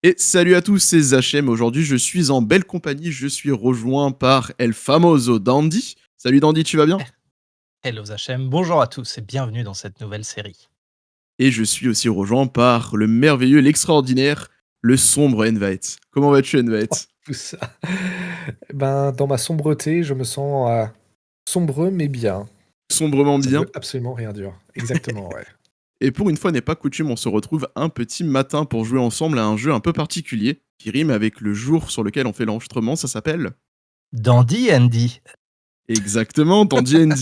Et salut à tous, c'est Zachem. Aujourd'hui, je suis en belle compagnie. Je suis rejoint par El Famoso Dandy. Salut Dandy, tu vas bien? Hello Zachem, bonjour à tous et bienvenue dans cette nouvelle série. Et je suis aussi rejoint par le merveilleux, l'extraordinaire, le sombre Envite. Comment vas-tu, Oh, Envite? tout ça. Ben, dans ma sombreté, je me sens, sombreux mais bien. Sombrement Ça ne bien. veut absolument rien dire. Exactement, ouais. Et pour une fois n'est pas coutume, on se retrouve un petit matin pour jouer ensemble à un jeu un peu particulier qui rime avec le jour sur lequel on fait l'enregistrement. Ça s'appelle Dandy Andy. exactement dans D&D.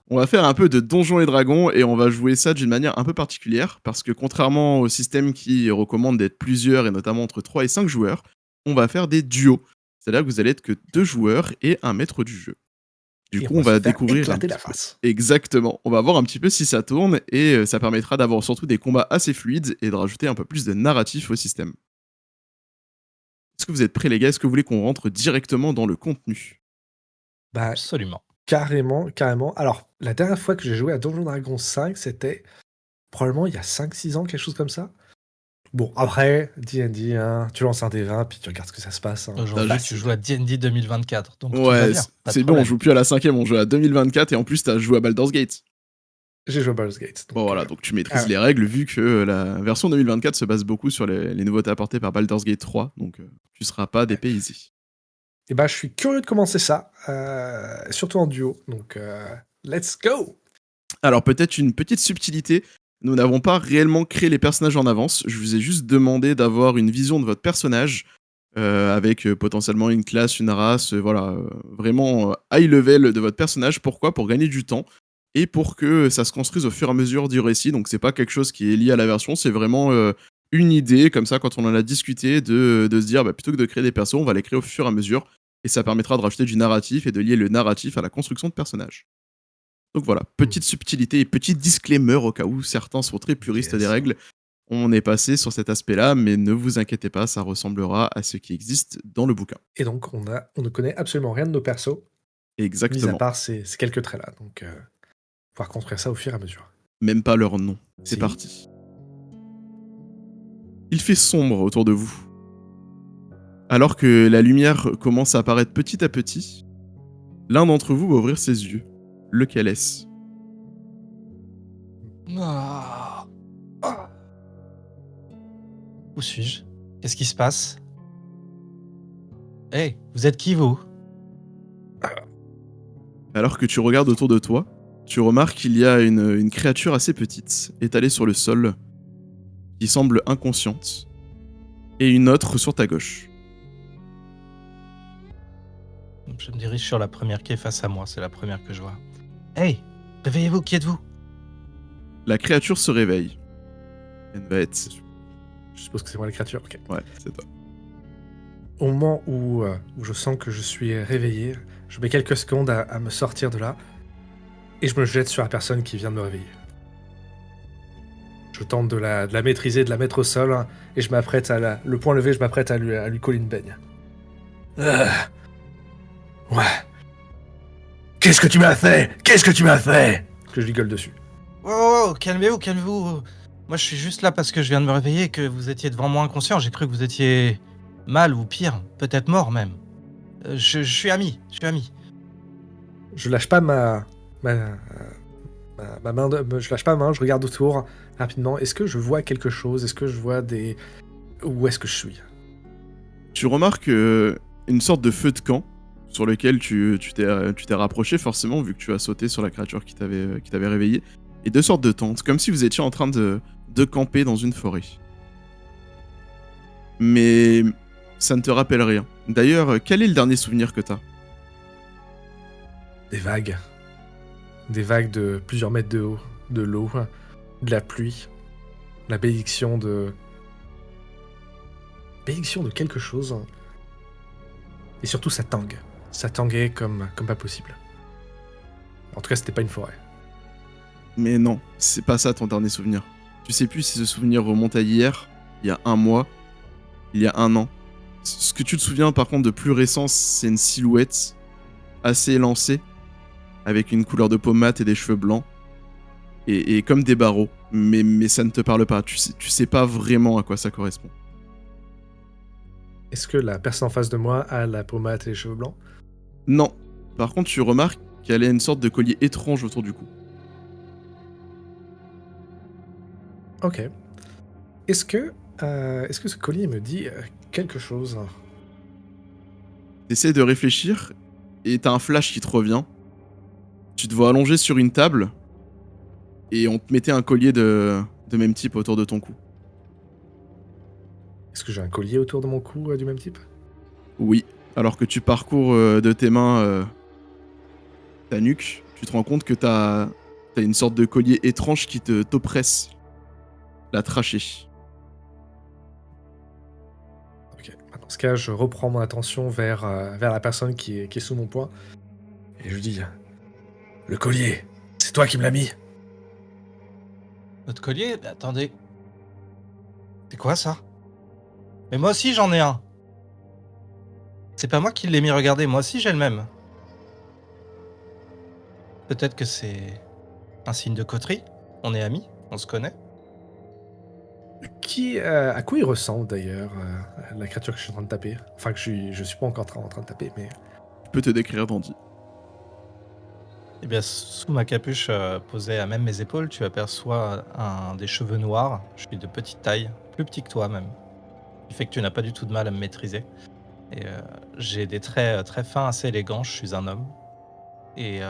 On va faire un peu de Donjons et Dragons et on va jouer ça d'une manière un peu particulière parce que contrairement au système qui recommande d'être plusieurs et notamment entre 3 et 5 joueurs, on va faire des duos. C'est-à-dire que vous allez être que 2 joueurs et un maître du jeu. Du Et coup, on on va se va faire découvrir un éclater petit la peu. face. Exactement. On va voir un petit peu si ça tourne et ça permettra d'avoir surtout des combats assez fluides et de rajouter un peu plus de narratif au système. Est-ce que vous êtes prêts les gars? Est-ce que vous voulez qu'on rentre directement dans le contenu? Bah, Absolument. carrément, carrément. Alors, la dernière fois que j'ai joué à Donjons Dragons 5, c'était probablement il y a 5-6 ans, quelque chose comme ça. Bon, après, D&D, hein, tu lances un D20, puis tu regardes ce que ça se passe, hein. Aujourd'hui, tu Facile. joues à D&D 2024, donc tout va Ouais, bien, pas de c'est bon, on problème. joue plus à la cinquième, on joue à 2024 et en plus t'as joué à Baldur's Gate. J'ai joué à Baldur's Gate, Bon donc voilà, donc tu ah maîtrises ouais. les règles vu que la version 2024 se base beaucoup sur les nouveautés apportées par Baldur's Gate 3, donc tu seras pas dépaysé. Et bah, je suis curieux de commencer ça, surtout en duo, donc let's go! Alors peut-être une petite subtilité, nous n'avons pas réellement créé les personnages en avance, je vous ai juste demandé d'avoir une vision de votre personnage, avec potentiellement une classe, une race, voilà, vraiment high level de votre personnage. Pourquoi? Pour gagner du temps et pour que ça se construise au fur et à mesure du récit. Donc c'est pas quelque chose qui est lié à la version, c'est vraiment une idée, comme ça, quand on en a discuté, de se dire, bah, plutôt que de créer des persos, on va les créer au fur et à mesure. Et ça permettra de rajouter du narratif et de lier le narratif à la construction de personnages. Donc voilà, Mmh. petite subtilité et petit disclaimer au cas où certains sont très puristes des Yes. règles. On est passé sur cet aspect-là, mais ne vous inquiétez pas, ça ressemblera à ce qui existe dans le bouquin. Et donc on ne connaît absolument rien de nos persos, mis à Exactement. part ces quelques traits-là, donc pouvoir construire ça au fur et à mesure. Même pas leur nom. C'est Si. parti. Il fait sombre autour de vous. Alors que la lumière commence à apparaître petit à petit, l'un d'entre vous va ouvrir ses yeux. Lequel est-ce? Ah. Ah. Où suis-je? Qu'est-ce qui se passe? Hey, vous êtes qui vous? Alors que tu regardes autour de toi, tu remarques qu'il y a une créature assez petite, étalée sur le sol, qui semble inconsciente, et une autre sur ta gauche. Je me dirige sur la première qui est face à moi, c'est la première que je vois. Hey, réveillez-vous, qui êtes-vous? La créature se réveille. Elle va être... Je suppose que c'est moi la créature, ok. Ouais, c'est toi. Au moment où je sens que je suis réveillé, je mets quelques secondes à me sortir de là, et je me jette sur la personne qui vient de me réveiller. Je tente de la maîtriser, de la mettre au sol, hein, et je m'apprête le poing levé, je m'apprête à lui coller une baigne. Ouais. Qu'est-ce que tu m'as fait? Qu'est-ce que tu m'as fait? Que je lui gueule dessus. Oh, calmez-vous, calmez-vous. Moi, je suis juste là parce que je viens de me réveiller et que vous étiez devant moi inconscient. J'ai cru que vous étiez mal ou pire, peut-être mort même. Je suis ami, je suis ami. Je lâche pas ma main, je lâche pas ma main, je regarde autour rapidement. Est-ce que je vois quelque chose? Est-ce que je vois des... Où est-ce que je suis? Tu remarques une sorte de feu de camp sur lequel tu t'es rapproché forcément vu que tu as sauté sur la créature qui t'avait réveillé, et deux sortes de tentes, comme si vous étiez en train de camper dans une forêt. Mais ça ne te rappelle rien. D'ailleurs, quel est le dernier souvenir que t'as? Des vagues. Des vagues de plusieurs mètres de haut, de l'eau, de la pluie, la bénédiction de... Bénédiction de quelque chose. Et surtout, ça tangue. Ça tanguait comme pas possible. En tout cas, c'était pas une forêt. Mais non, c'est pas ça ton dernier souvenir. Tu sais plus si ce souvenir remonte à hier, il y a un mois, il y a un an. Ce que tu te souviens par contre de plus récent, c'est une silhouette assez élancée, avec une couleur de peau mate et des cheveux blancs, et comme des barreaux. Mais ça ne te parle pas, tu sais pas vraiment à quoi ça correspond. Est-ce que la personne en face de moi a la pommade et les cheveux blancs? Non. Par contre, tu remarques qu'elle a une sorte de collier étrange autour du cou. Ok. Est-ce que, est-ce que ce collier me dit quelque chose? T'essaies de réfléchir et t'as un flash qui te revient. Tu te vois allongé sur une table et on te mettait un collier de même type autour de ton cou. Est-ce que j'ai un collier autour de mon cou du même type? Oui. Alors que tu parcours de tes mains ta nuque, tu te rends compte que t'as une sorte de collier étrange qui t'oppresse la trachée. Ok. Dans ce cas, je reprends mon attention vers la personne qui est sous mon poing et je dis le collier, c'est toi qui me l'as mis? Votre collier? Mais attendez. C'est quoi ça? Mais moi aussi j'en ai un. C'est pas moi qui l'ai mis, regardez, moi aussi j'ai le même. Peut-être que c'est un signe de coterie? On est amis? On se connaît? À quoi il ressemble d'ailleurs, la créature que je suis en train de taper? Enfin, je suis pas encore en train de taper, mais Je peux te décrire, Dandy. Eh bien, sous ma capuche posée à même mes épaules, tu aperçois des cheveux noirs. Je suis de petite taille, plus petit que toi même. Ce qui fait que tu n'as pas du tout de mal à me maîtriser. Et j'ai des traits très fins, assez élégants. Je suis un homme. Et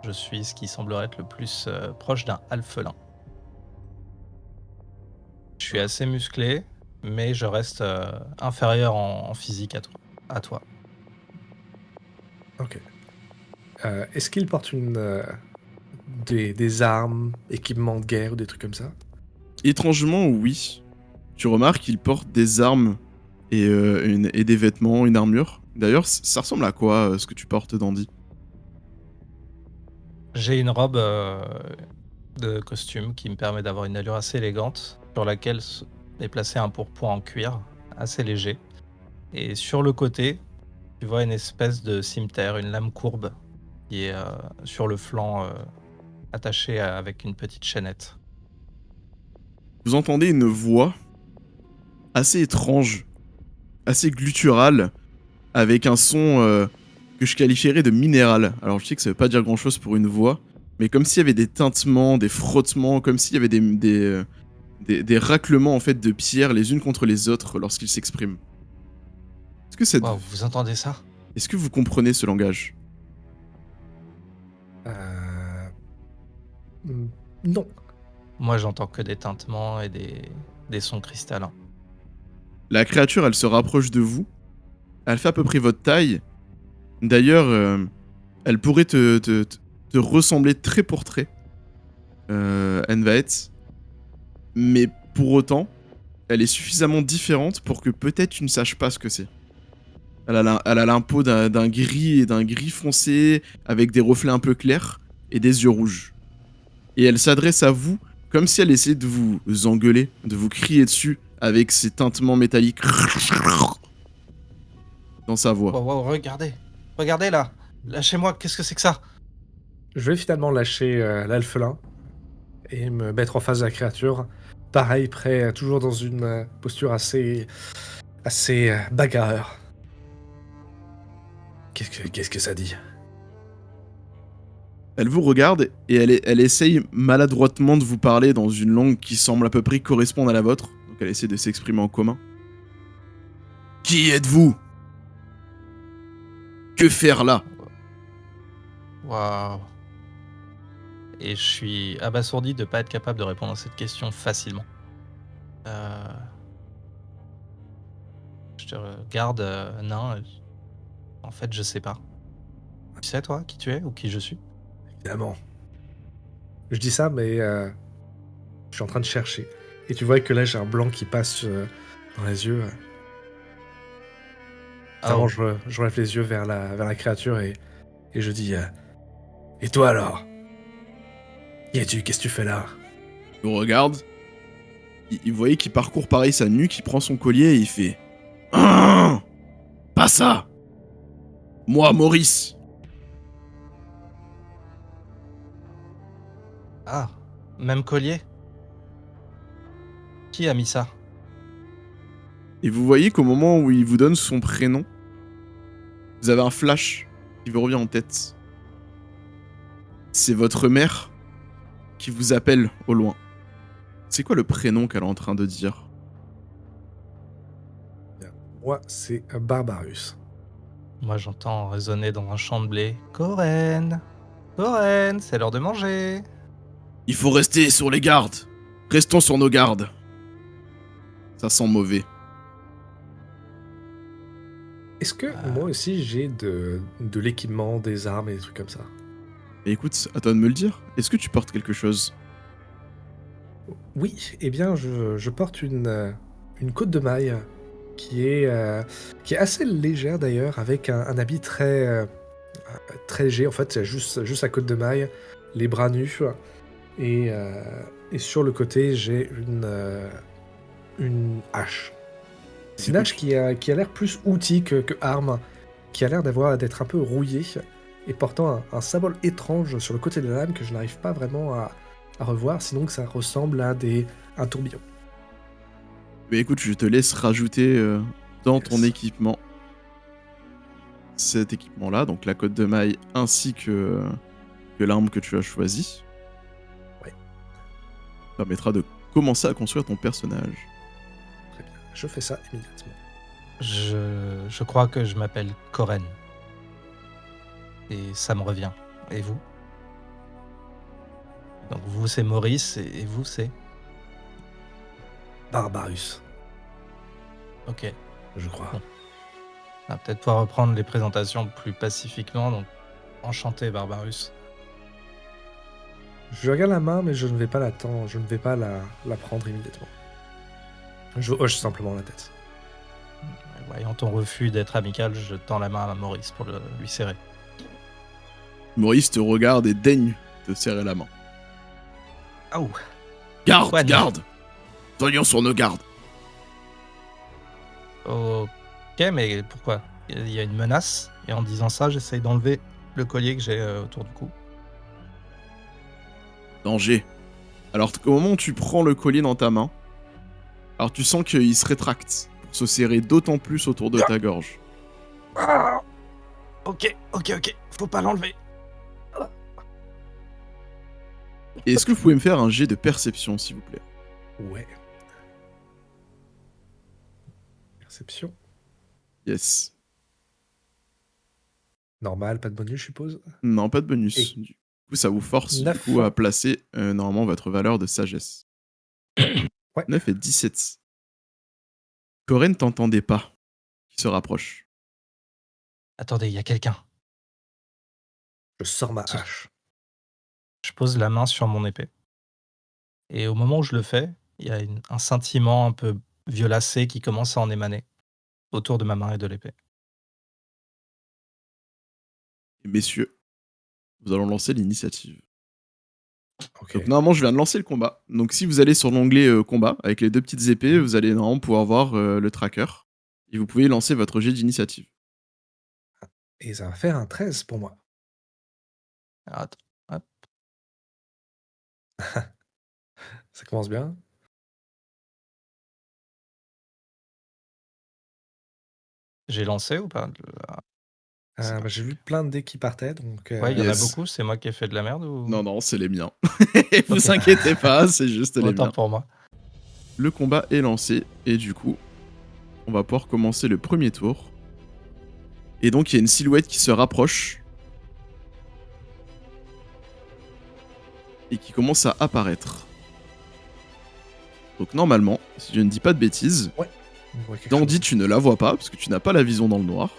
je suis ce qui semblerait être le plus proche d'un alphelin. Je suis assez musclé, mais je reste inférieur en physique à toi. ok. Est-ce qu'il porte des armes, équipements de guerre ou des trucs comme ça? Étrangement, oui. Tu remarques qu'il porte des armes et des vêtements, une armure. D'ailleurs, ça ressemble à quoi ce que tu portes, Dandy? J'ai une robe de costume qui me permet d'avoir une allure assez élégante, sur laquelle est placé un pourpoint en cuir, assez léger. Et sur le côté, tu vois une espèce de cimeterre, une lame courbe, qui est sur le flanc, attachée avec une petite chaînette. Vous entendez une voix assez étrange, assez gutturale, avec un son que je qualifierais de minéral. Alors je sais que ça veut pas dire grand chose pour une voix, mais comme s'il y avait des tintements, des frottements, comme s'il y avait des raclements en fait de pierres les unes contre les autres lorsqu'ils s'expriment. Est-ce que, Waouh, vous entendez ça? est-ce que vous comprenez ce langage? Euh, hmm, non. Moi, j'entends que des tintements et des sons cristallins. La créature, elle se rapproche de vous. Elle fait à peu près votre taille. D'ailleurs, elle pourrait te ressembler trait pour trait, Envaet. Mais pour autant, elle est suffisamment différente pour que peut-être tu ne saches pas ce que c'est. Elle a l'impôt d'un gris et d'un gris foncé, avec des reflets un peu clairs et des yeux rouges. Et elle s'adresse à vous comme si elle essayait de vous engueuler, de vous crier dessus avec ses tintements métalliques dans sa voix. Waouh, waouh, regardez! Regardez là! Lâchez-moi, qu'est-ce que c'est que ça? Je vais finalement lâcher l'alphelin et me mettre en face de la créature. Pareil, prêt, toujours dans une posture assez bagarreur. Qu'est-ce que ça dit? Elle vous regarde et elle essaye maladroitement de vous parler dans une langue qui semble à peu près correspondre à la vôtre. Donc elle essaie de s'exprimer en commun. Qui êtes-vous? Que faire là? Waouh! Et je suis abasourdi de ne pas être capable de répondre à cette question facilement. Euh, je te regarde, nain. En fait, je sais pas. Tu sais, toi, qui tu es ou qui je suis? Évidemment. Je dis ça, mais je suis en train de chercher. Et tu vois que là, j'ai un blanc qui passe dans les yeux. Finalement, Oh, je relève les yeux vers la créature et je dis et toi alors? Qui es-tu? Qu'est-ce que tu fais là? Il vous regarde. Vous voyez qu'il parcourt pareil sa nuque, il prend son collier et il fait Ah, pas ça. Moi, Maurice. ah, même collier? Qui a mis ça? Et vous voyez qu'au moment où il vous donne son prénom, vous avez un flash qui vous revient en tête. C'est votre mère qui vous appelle au loin. C'est quoi le prénom qu'elle est en train de dire? Moi, c'est Barbarus. Moi, j'entends résonner dans un champ de blé. Coren, Coren, c'est l'heure de manger. Il faut rester sur les gardes. Restons sur nos gardes. Ça sent mauvais. Est-ce que moi aussi j'ai de l'équipement, des armes et des trucs comme ça? Mais écoute, à toi de me le dire. Est-ce que tu portes quelque chose? Oui, eh bien, je porte une côte de maille qui est assez légère d'ailleurs, avec un habit très léger. En fait, c'est juste la côte de maille, les bras nus, et, euh, et sur le côté, j'ai une hache. C'est une hache qui a l'air plus outil que arme, qui a l'air d'être un peu rouillée, et portant un symbole étrange sur le côté de la lame que je n'arrive pas vraiment à revoir, sinon que ça ressemble à un tourbillon. Mais écoute, je te laisse rajouter dans ton Yes. équipement cet équipement-là, donc la côte de maille ainsi que l'arme que tu as choisie. Ouais. Ça permettra de commencer à construire ton personnage. Très bien, je fais ça immédiatement. Je crois que je m'appelle Coren. Et ça me revient. Et vous? Donc vous, c'est Maurice, et vous, c'est... Barbarus, Ok. je crois. Bon. On va peut-être pouvoir reprendre les présentations plus pacifiquement, donc enchanté Barbarus. Je regarde la main, mais je ne vais pas la prendre immédiatement. Je hoche simplement la tête. Voyant ton refus d'être amical, je tends la main à Maurice pour lui serrer. Maurice te regarde et daigne te serrer la main. Ah ouh. Garde, Soigne. garde. Soignons sur nos gardes. Ok, mais pourquoi? Il y a une menace, et en disant ça, j'essaye d'enlever le collier que j'ai autour du cou. Danger. Alors au moment où tu prends le collier dans ta main, alors tu sens qu'il se rétracte pour se serrer d'autant plus autour de ta gorge. Ah ok, faut pas l'enlever. Et est-ce que vous pouvez me faire un jet de perception, s'il vous plaît? Ouais. Perception. Yes. Normal, pas de bonus, je suppose. Non, pas de bonus. Et- Du coup, ça vous force 9. à placer normalement votre valeur de sagesse. Ouais. 9 et 17. Corinne t'entendait pas. Qui se rapproche. Attendez, il y a quelqu'un. Je sors ma Ça- hache. Je pose la main sur mon épée. Et au moment où je le fais, il y a un scintillement un peu violacé qui commence à en émaner autour de ma main et de l'épée. Et messieurs, nous allons lancer l'initiative. Ok. Donc normalement, je viens de lancer le combat. Donc si vous allez sur l'onglet combat, avec les deux petites épées, vous allez normalement pouvoir voir le tracker. Et vous pouvez lancer votre jet d'initiative. Et ça va faire un 13 pour moi. Alors, attends, hop. Ça commence bien. J'ai lancé ou pas? C'est J'ai vu plein de dés qui partaient, donc... Ouais, il y en a Yes. beaucoup, c'est moi qui ai fait de la merde ou... Non, c'est les miens. Vous Ok. inquiétez pas, c'est juste les Autant miens. pour moi. Le combat est lancé et du coup, on va pouvoir commencer le premier tour. Et donc, il y a une silhouette qui se rapproche et qui commence à apparaître. Donc normalement, si je ne dis pas de bêtises, on voit quelque Dandy, chose. tu ne la vois pas parce que tu n'as pas la vision dans le noir.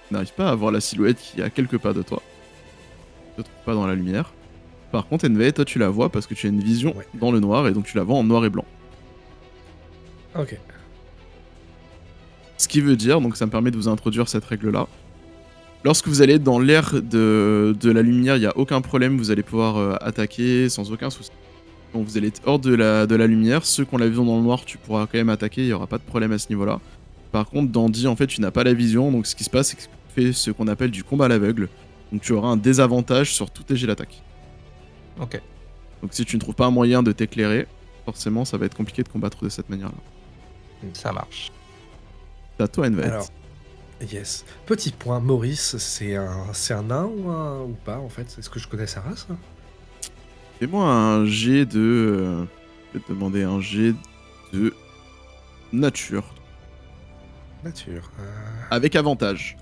Tu n'arrives pas à voir la silhouette qui est à quelques pas de toi. Tu ne te trouves pas dans la lumière. Par contre, Envei, toi tu la vois parce que tu as une vision Ouais. dans le noir et donc tu la vois en noir et blanc. Ok. Ce qui veut dire, donc ça me permet de vous introduire cette règle-là. Lorsque vous allez être dans l'air de la lumière, il n'y a aucun problème, vous allez pouvoir attaquer sans aucun souci. Donc vous allez être hors de la lumière, ceux qui ont la vision dans le noir, tu pourras quand même attaquer, il n'y aura pas de problème à ce niveau-là. Par contre, Dandy, en fait, tu n'as pas la vision, donc ce qui se passe, c'est que tu fais ce qu'on appelle du combat à l'aveugle. Donc tu auras un désavantage sur tous tes jets d'attaque. Ok. Donc si tu ne trouves pas un moyen de t'éclairer, forcément, ça va être compliqué de combattre de cette manière-là. Ça marche. C'est à toi, Envet. Alors, yes. Petit point, Maurice, c'est un nain ou pas en fait? Est-ce que je connais sa race? Fais-moi un jet de... je vais te demander un jet de nature. Nature. Avec avantage.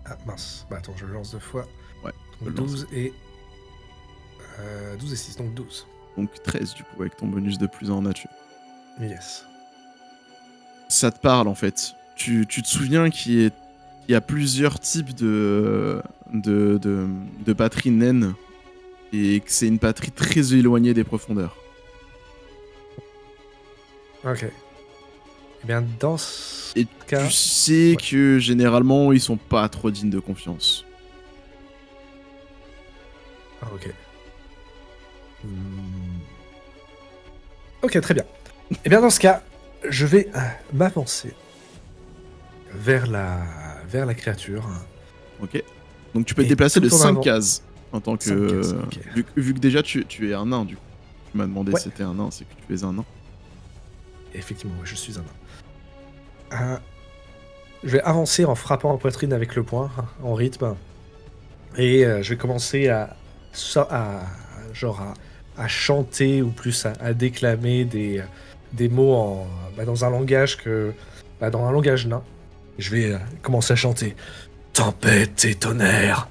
Ah mince. Bah attends, je le lance 2 fois. Ouais, Donc je le lance. 12 et 6, donc 12. Donc 13 du coup, avec ton bonus de plus 1 en nature. Yes. Ça te parle en fait. Tu te souviens qu'il y a plusieurs types de patries naines et que c'est une patrie très éloignée des profondeurs. Ok. Eh bien, dans ce Et cas... tu sais ouais. que généralement ils sont pas trop dignes de confiance. Ah, ok. Ok, très bien. Eh bien, dans ce cas, je vais m'avancer vers la créature. Ok. Donc tu peux te Et déplacer de tout en 5 avant- cases en tant que. 5 cases, ok. Vu que déjà tu es un nain du coup. Tu m'as demandé Ouais. si c'était un nain, c'est que tu es un nain. Effectivement, ouais, je suis un nain. Je vais avancer en frappant en poitrine avec le poing, en rythme. Et je vais commencer genre à chanter ou plus à déclamer des mots dans un langage dans un langage nain. Je vais commencer à chanter tempête et tonnerre,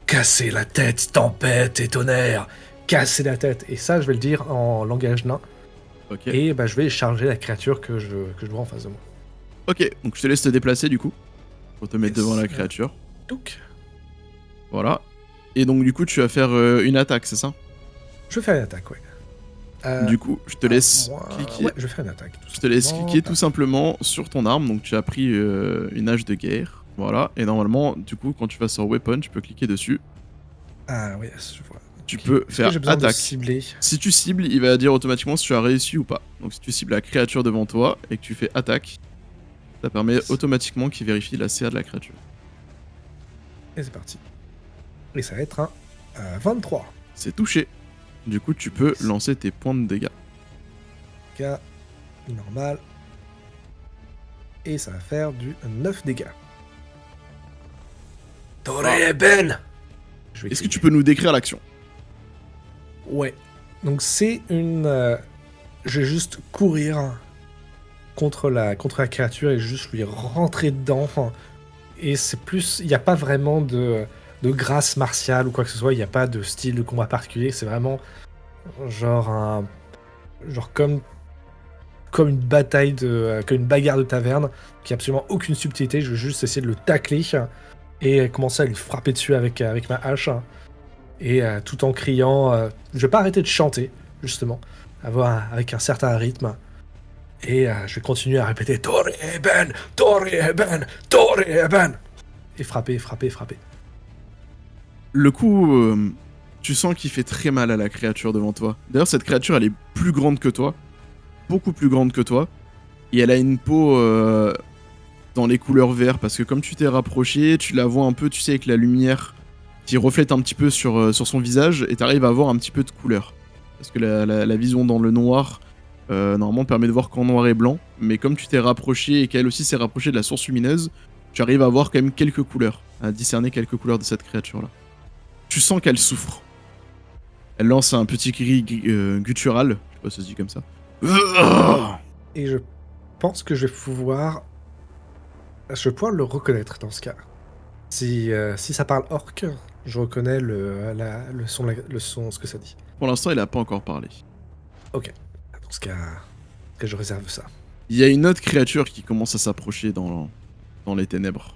casser la tête, tempête et tonnerre, casser la tête. Et ça, je vais le dire en langage nain. Ok. Et je vais charger la créature que je vois en face de moi. Ok, donc je te laisse te déplacer du coup. Pour te mettre Yes. devant la créature. Donc, Voilà. Et donc du coup tu vas faire une attaque, c'est ça? je fais une attaque, ouais. Du coup, je te laisse cliquer. Ouais, je vais faire une attaque. Je te laisse cliquer tout simplement sur ton arme. Donc tu as pris une hache de guerre. Voilà. Et normalement, du coup, quand tu vas sur Weapon, tu peux cliquer dessus. Ah oui, yes, je vois. Tu Ok. peux Est-ce que faire j'ai besoin de attaque. cibler? Si tu cibles, il va dire automatiquement si tu as réussi ou pas. Donc si tu cibles la créature devant toi et que tu fais attaque, ça permet Yes. automatiquement qu'il vérifie la CA de la créature. Et c'est parti. Et ça va être un 23. C'est touché. Du coup, tu peux lancer tes points de dégâts. Dégâts normal. Et ça va faire du 9 dégâts. Toreben. Est-ce que tu peux nous décrire l'action? Ouais. Donc c'est une... je vais juste courir contre la créature et juste lui rentrer dedans. Et c'est plus... Il n'y a pas vraiment de grâce martiale ou quoi que ce soit. Il n'y a pas de style de combat particulier. C'est vraiment genre comme une bataille comme une bagarre de taverne qui a absolument aucune subtilité. Je vais juste essayer de le tacler et commencer à lui frapper dessus avec ma hache. Et tout en criant, je vais pas arrêter de chanter, justement, avec un certain rythme. Et je vais continuer à répéter Toreben, Toreben, Toreben. Et frapper, frapper, frapper. Le coup, tu sens qu'il fait très mal à la créature devant toi. D'ailleurs, cette créature, elle est plus grande que toi. Beaucoup plus grande que toi. Et elle a une peau dans les couleurs vert. Parce que comme tu t'es rapproché, tu la vois un peu, tu sais, avec la lumière qui reflète un petit peu sur son visage. Et tu arrives à voir un petit peu de couleur. Parce que la vision dans le noir, normalement, permet de voir qu'en noir et blanc. Mais comme tu t'es rapproché et qu'elle aussi s'est rapprochée de la source lumineuse, tu arrives à voir quand même quelques couleurs. À discerner quelques couleurs de cette créature-là. Tu sens qu'elle souffre. Elle lance un petit cri guttural. Je sais pas si ça se dit comme ça. Et je pense que je vais pouvoir le reconnaître dans ce cas. Si ça parle orc, je reconnais le son, ce que ça dit. Pour l'instant, il a pas encore parlé. Ok. Dans ce cas, je réserve ça. Il y a une autre créature qui commence à s'approcher dans les ténèbres.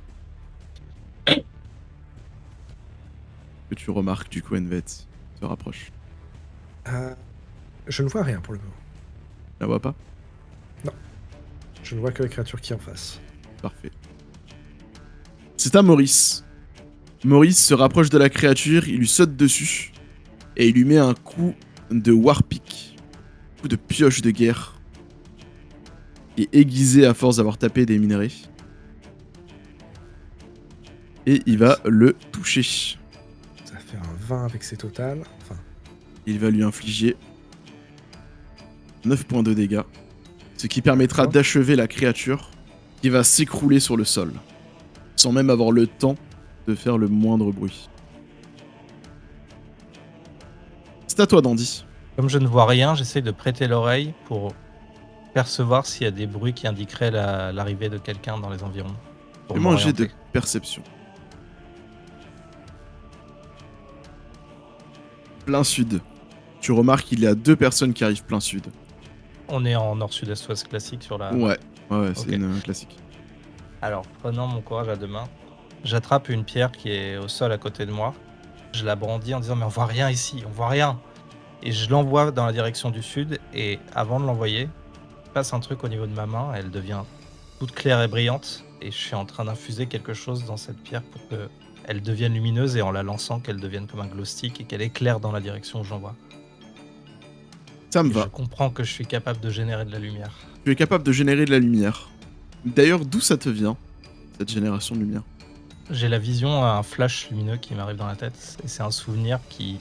Que tu remarques du coup, Envet se rapproche. Je ne vois rien pour le moment. Tu la vois pas? Je ne vois que la créature qui est en face. Parfait. C'est à Maurice. Maurice se rapproche de la créature, il lui saute dessus et il lui met un coup de warpick, un coup de pioche de guerre, qui est aiguisé à force d'avoir tapé des minerais. Et il va le toucher. Ça fait un 20 avec ses totales. Enfin, Il va lui infliger 9 points de dégâts. ce qui permettra D'accord. d'achever la créature qui va s'écrouler sur le sol, sans même avoir le temps de faire le moindre bruit. C'est à toi, Dandy. Comme je ne vois rien, j'essaie de prêter l'oreille pour percevoir s'il y a des bruits qui indiqueraient l'arrivée de quelqu'un dans les environs. Pour Fais-moi un jet de m'orienter. perception. Plein sud. Tu remarques qu'il y a 2 personnes qui arrivent plein sud. On est en nord-sud-est-ouest classique sur la... Ouais, c'est Ok. une classique. Alors, prenant mon courage à deux mains, j'attrape une pierre qui est au sol à côté de moi. Je la brandis en disant mais on voit rien ici, on voit rien. Et je l'envoie dans la direction du sud. Et avant de l'envoyer, il passe un truc au niveau de ma main. Elle devient toute claire et brillante. Et je suis en train d'infuser quelque chose dans cette pierre pour qu'elle devienne lumineuse. Et en la lançant, qu'elle devienne comme un glow stick et qu'elle éclaire dans la direction où j'envoie. Ça me Et va. je comprends que je suis capable de générer de la lumière. Tu es capable de générer de la lumière. D'ailleurs, d'où ça te vient, cette génération de lumière? J'ai la vision, un flash lumineux qui m'arrive dans la tête. Et c'est un souvenir qui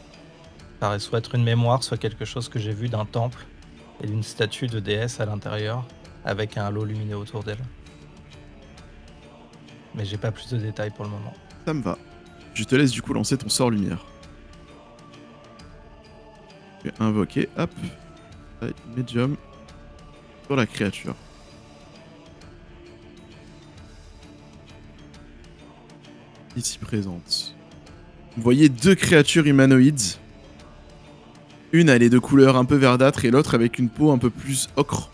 paraît soit être une mémoire, soit quelque chose que j'ai vu d'un temple et d'une statue de déesse à l'intérieur, avec un halo lumineux autour d'elle. Mais j'ai pas plus de détails pour le moment. Ça me va. Je te laisse du coup lancer ton sort lumière. Tu es invoqué, hop. Taille médium. Sur la créature. Ici présente. Vous voyez 2 créatures humanoïdes. Une, elle est de couleur un peu verdâtre et l'autre avec une peau un peu plus ocre.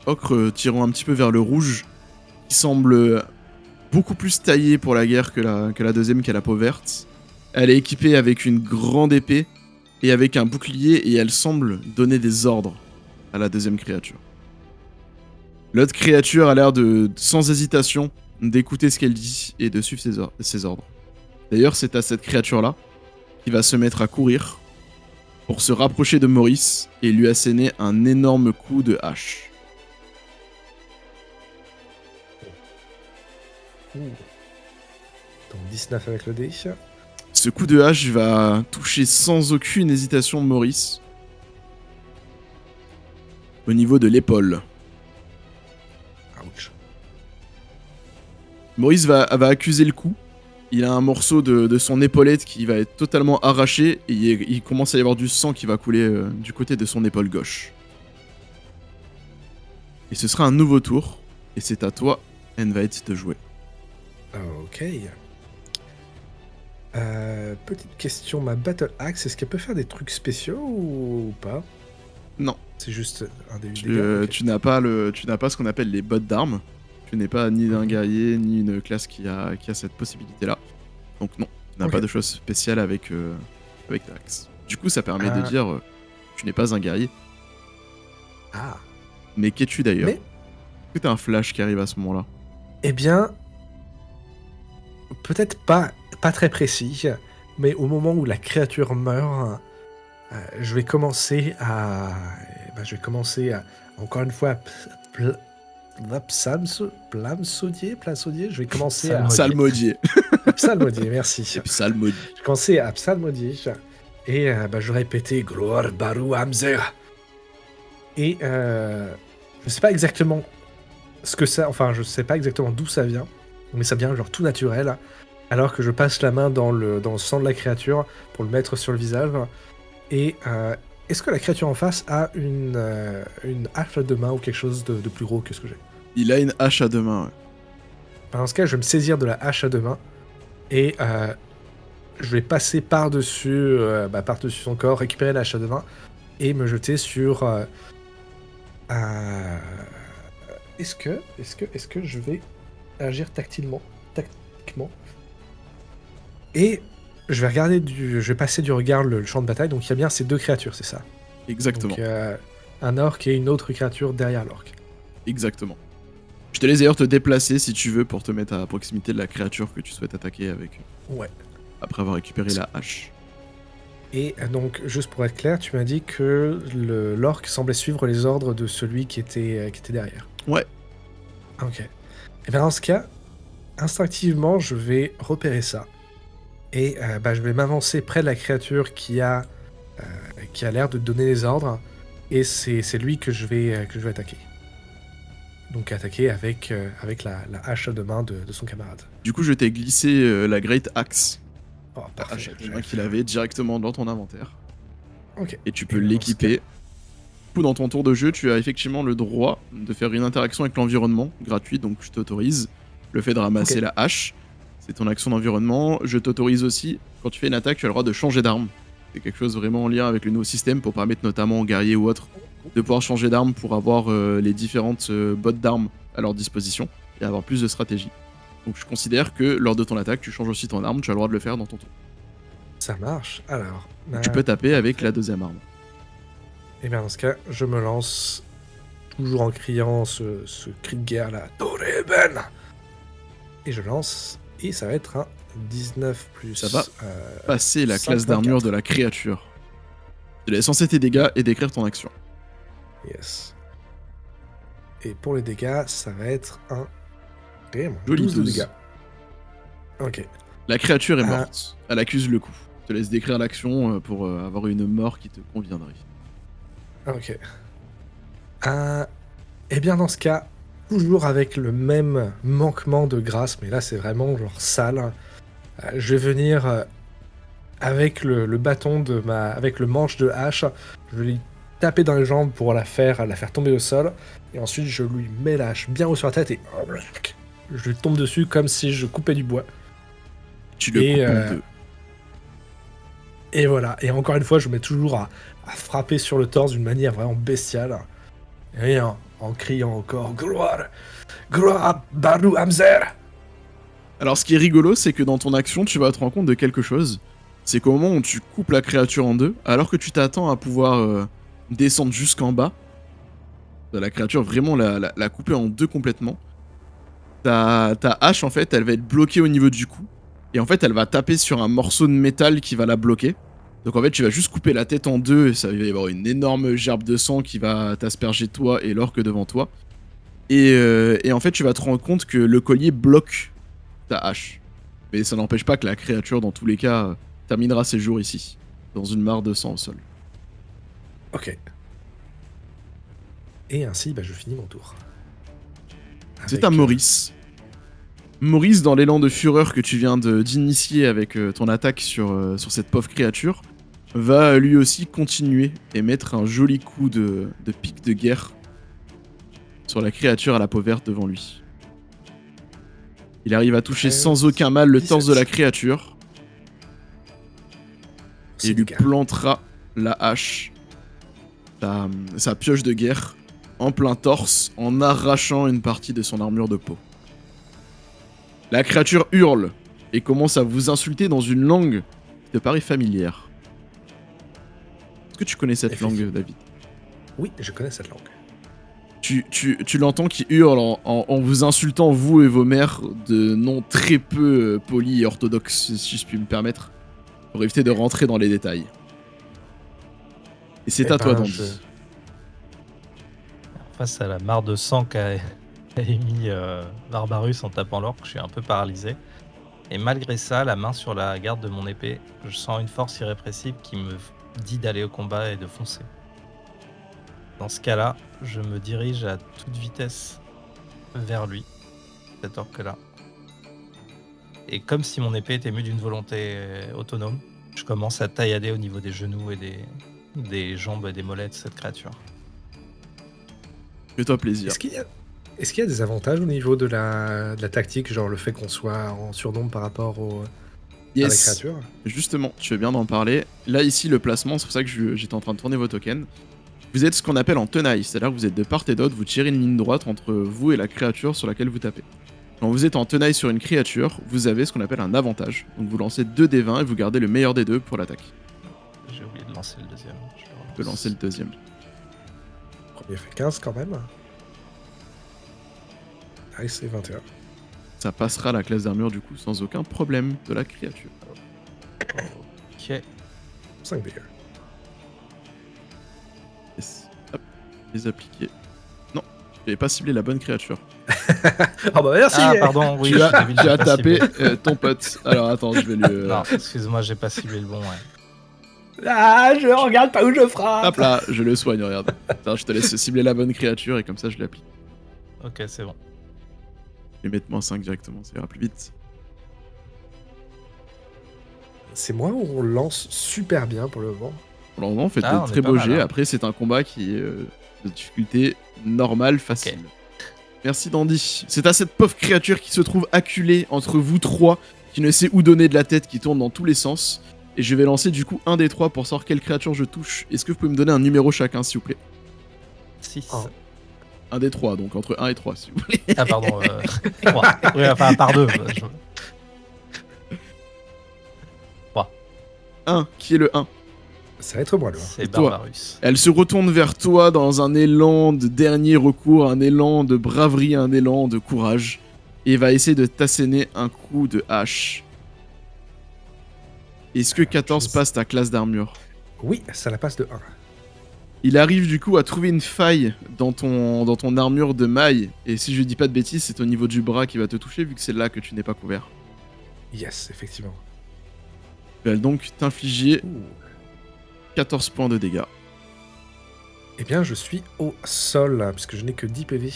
Ocre tirant un petit peu vers le rouge. Qui semble beaucoup plus taillée pour la guerre que la deuxième qui a la peau verte. Elle est équipée avec une grande épée et avec un bouclier et elle semble donner des ordres à la deuxième créature. L'autre créature a l'air de, sans hésitation, d'écouter ce qu'elle dit et de suivre ses ordres. D'ailleurs, c'est à cette créature-là qui va se mettre à courir pour se rapprocher de Maurice et lui asséner un énorme coup de hache. Ouh. Donc 19 avec le dé. Ce coup de hache va toucher sans aucune hésitation Maurice au niveau de l'épaule. Ouch. Maurice va accuser le coup. Il a un morceau de son épaulette qui va être totalement arraché et il commence à y avoir du sang qui va couler du côté de son épaule gauche. Et ce sera un nouveau tour et c'est à toi, Envite, de jouer. Ok. Petite question, ma Battle Axe, est-ce qu'elle peut faire des trucs spéciaux ou pas? Non, C'est juste un des tu, dégâts. Ok. tu n'as pas ce qu'on appelle les bottes d'armes. Tu n'es pas ni un guerrier ni une classe qui a cette possibilité-là. Donc non, tu n'as Ok. pas de choses spéciales avec l'axe. Du coup, ça permet de dire tu n'es pas un guerrier. Ah. Mais qu'es-tu d'ailleurs? Mais, Est-ce que t'as un flash qui arrive à ce moment-là? eh bien, peut-être pas très précis, mais au moment où la créature meurt, je vais commencer à... encore une fois, plamsaudier, je vais commencer à... Psalmodier. Psalmodier. Psalmodier, merci. Et puis psalmodier. Je commençais à psalmodier et je répétais Gloire Baru Hamzer. Et je sais pas exactement ce que ça, enfin je sais pas exactement d'où ça vient, mais ça vient genre tout naturel. Alors que je passe la main dans le sang de la créature pour le mettre sur le visage. Et est-ce que la créature en face a une hache à deux mains ou quelque chose de plus gros que ce que j'ai? Il a une hache à deux mains, ouais. Dans ce cas, je vais me saisir de la hache à deux mains et je vais passer par-dessus son corps, récupérer la hache à deux mains et me jeter sur... Est-ce que je vais agir tactiquement? Et je vais regarder je vais passer du regard le champ de bataille, donc il y a bien ces deux créatures, c'est ça? Exactement. Donc un orc et une autre créature derrière l'orc. Exactement. Je te laisse d'ailleurs te déplacer si tu veux pour te mettre à proximité de la créature que tu souhaites attaquer avec. Ouais. Après avoir récupéré la hache. Et donc, juste pour être clair, tu m'as dit que l'orc semblait suivre les ordres de celui qui était derrière. Ouais. Ok. Et bien dans ce cas, instinctivement, je vais repérer ça. Et je vais m'avancer près de la créature qui a l'air de donner les ordres. Et c'est lui que je vais attaquer. donc attaquer avec la hache de main de son camarade. Du coup, je t'ai glissé la Great Axe, Oh, la parfait. hache à deux mains qu'il avait directement dans ton inventaire. Ok. Et tu peux Et dans ce l'équiper. Du coup, dans ton tour de jeu, tu as effectivement le droit de faire une interaction avec l'environnement, gratuit, donc je t'autorise. Le fait de ramasser Ok. la hache, c'est ton action d'environnement. Je t'autorise aussi, quand tu fais une attaque, tu as le droit de changer d'arme. C'est quelque chose vraiment en lien avec le nouveau système pour permettre notamment aux guerriers ou autres de pouvoir changer d'arme pour avoir les différentes bottes d'armes à leur disposition et avoir plus de stratégie. Donc je considère que lors de ton attaque, tu changes aussi ton arme, tu as le droit de le faire dans ton tour. Ça marche. Alors. Donc, tu peux taper avec la deuxième arme. Et bien dans ce cas, je me lance toujours en criant ce cri de guerre là. Toreben. Et je lance. Et ça va être un 19 plus. Ça va passer la 5, classe d'armure 24. de la créature. Tu laisses censer tes dégâts et décrire ton action. Yes. Et pour les dégâts, ça va être un. Damn, Joli 12 de 12. dégâts. Ok. La créature est Ah. morte. Elle accuse le coup. Je te laisse décrire l'action pour avoir une mort qui te conviendrait. Ok. Eh bien, dans ce cas, toujours avec le même manquement de grâce, mais là, c'est vraiment genre sale. Je vais venir avec le bâton avec le manche de hache. Je vais lui taper dans les jambes pour la faire tomber au sol. Et ensuite, je lui mets la hache bien haut sur la tête et je lui tombe dessus comme si je coupais du bois. Tu le Et, coupes en deux. Et voilà. Et encore une fois, je mets toujours à frapper sur le torse d'une manière vraiment bestiale. Et en criant encore Gloire, Gloire, Barou Hamzer. Alors ce qui est rigolo, c'est que dans ton action, tu vas te rendre compte de quelque chose. C'est qu'au moment où tu coupes la créature en deux, alors que tu t'attends à pouvoir descendre jusqu'en bas, de la créature vraiment la couper en deux complètement, ta hache en fait, elle va être bloquée au niveau du cou. Et en fait, elle va taper sur un morceau de métal qui va la bloquer. Donc en fait, tu vas juste couper la tête en deux et ça va y avoir une énorme gerbe de sang qui va t'asperger toi et l'orque devant toi. Et en fait, tu vas te rendre compte que le collier bloque ta hache. Mais ça n'empêche pas que la créature, dans tous les cas, terminera ses jours ici, dans une mare de sang au sol. Ok. Et ainsi, je finis mon tour. C'est à Maurice. Maurice, dans l'élan de fureur que tu viens d'initier avec ton attaque sur cette pauvre créature, va lui aussi continuer et mettre un joli coup de pique de guerre sur la créature à la peau verte devant lui. Il arrive à toucher 13, sans aucun mal le 17. torse de la créature et lui dégâts. plantera la hache, sa pioche de guerre, en plein torse, en arrachant une partie de son armure de peau. La créature hurle et commence à vous insulter dans une langue qui te paraît familière. Est-ce que tu connais cette langue, David ? Oui, je connais cette langue. Tu l'entends qui hurle en vous insultant, vous et vos mères, de noms très peu polis et orthodoxes, si je puis me permettre, pour éviter de rentrer dans les détails. Et c'est à toi, Dandy. Face à la mare de sang qu'a émis Barbarus en tapant l'orque, je suis un peu paralysé. Et malgré ça, la main sur la garde de mon épée, je sens une force irrépressible qui me dit d'aller au combat et de foncer. Dans ce cas-là, je me dirige à toute vitesse vers lui, cet orque-là. Et comme si mon épée était mue d'une volonté autonome, je commence à taillader au niveau des genoux et des jambes et des mollets de cette créature. Fais-toi plaisir. Est-ce qu'il y a des avantages au niveau de la tactique, genre le fait qu'on soit en surnombre par rapport à la créature ? Justement, tu fais bien d'en parler. Là, ici, le placement, c'est pour ça que j'étais en train de tourner vos tokens. Vous êtes ce qu'on appelle en tenaille, c'est-à-dire que vous êtes de part et d'autre, vous tirez une ligne droite entre vous et la créature sur laquelle vous tapez. Quand vous êtes en tenaille sur une créature, vous avez ce qu'on appelle un avantage. Donc vous lancez 2 des 20 et vous gardez le meilleur des deux pour l'attaque. J'ai oublié de lancer le deuxième. Tu peux lancer le deuxième. Le premier fait 15 quand même. Nice, c'est 21. Ça passera la classe d'armure du coup sans aucun problème de la créature. Ok. 5 dégâts. Yes. Hop, les appliquer. Non, j'avais pas ciblé la bonne créature. Oh bah merci. Ah pardon, oui, tu as, David, j'ai pas tapé ciblé. ton pote. Alors attends, je vais lui... Non, excuse-moi, j'ai pas ciblé le bon, ouais. Ah, je regarde pas où je frappe. Hop là, je le soigne, regarde. Attends, je te laisse cibler la bonne créature et comme ça je l'applique. Ok, c'est bon. Je vais mettre -5 directement, ça ira plus vite. C'est moi où on lance super bien pour le moment. Alors non, faites Ah, des on est très pas beaux mal, jets. hein. Après, c'est un combat qui est de difficulté normale, facile. Merci Dandy. C'est à cette pauvre créature qui se trouve acculée entre vous trois, qui ne sait où donner de la tête, qui tourne dans tous les sens. Et je vais lancer du coup un des trois pour savoir quelle créature je touche. Est-ce que vous pouvez me donner un numéro chacun, s'il vous plaît? 6. Oh. Un des trois, donc entre 1 et 3, s'il vous plaît. Ah, pardon. 3. Oui, enfin, par 2. 1, qui est le 1? Ça va être moi, là. C'est toi. Barbarus. Elle se retourne vers toi dans un élan de dernier recours, un élan de braverie, un élan de courage, et va essayer de t'asséner un coup de hache. Est-ce que 14 passe ta classe d'armure? Oui, ça la passe de 1. Il arrive du coup à trouver une faille dans ton armure de maille, et si je dis pas de bêtises, c'est au niveau du bras qui va te toucher, vu que c'est là que tu n'es pas couvert. Yes, effectivement. Il va donc t'infliger Ouh. 14 points de dégâts. Eh bien, je suis au sol, là, puisque je n'ai que 10 PV.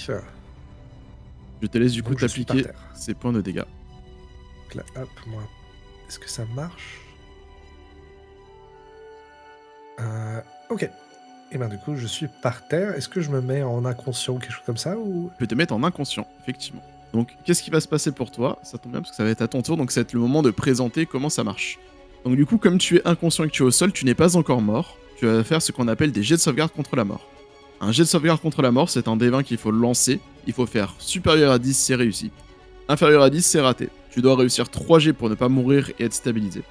Je te laisse du coup Donc, je suis par t'appliquer terre. ces points de dégâts. Donc là, hop, moi. Est-ce que ça marche? Ok. Et bien, du coup, je suis par terre. Est-ce que je me mets en inconscient ou quelque chose comme ça ou... Je peux te mettre en inconscient, effectivement. Donc, qu'est-ce qui va se passer pour toi? Ça tombe bien parce que ça va être à ton tour, donc ça va être le moment de présenter comment ça marche. Donc du coup, comme tu es inconscient et que tu es au sol, tu n'es pas encore mort. Tu vas faire ce qu'on appelle des jets de sauvegarde contre la mort. Un jet de sauvegarde contre la mort, c'est un D20 qu'il faut lancer. Il faut faire supérieur à 10, c'est réussi. Inférieur à 10, c'est raté. Tu dois réussir 3 jets pour ne pas mourir et être stabilisé.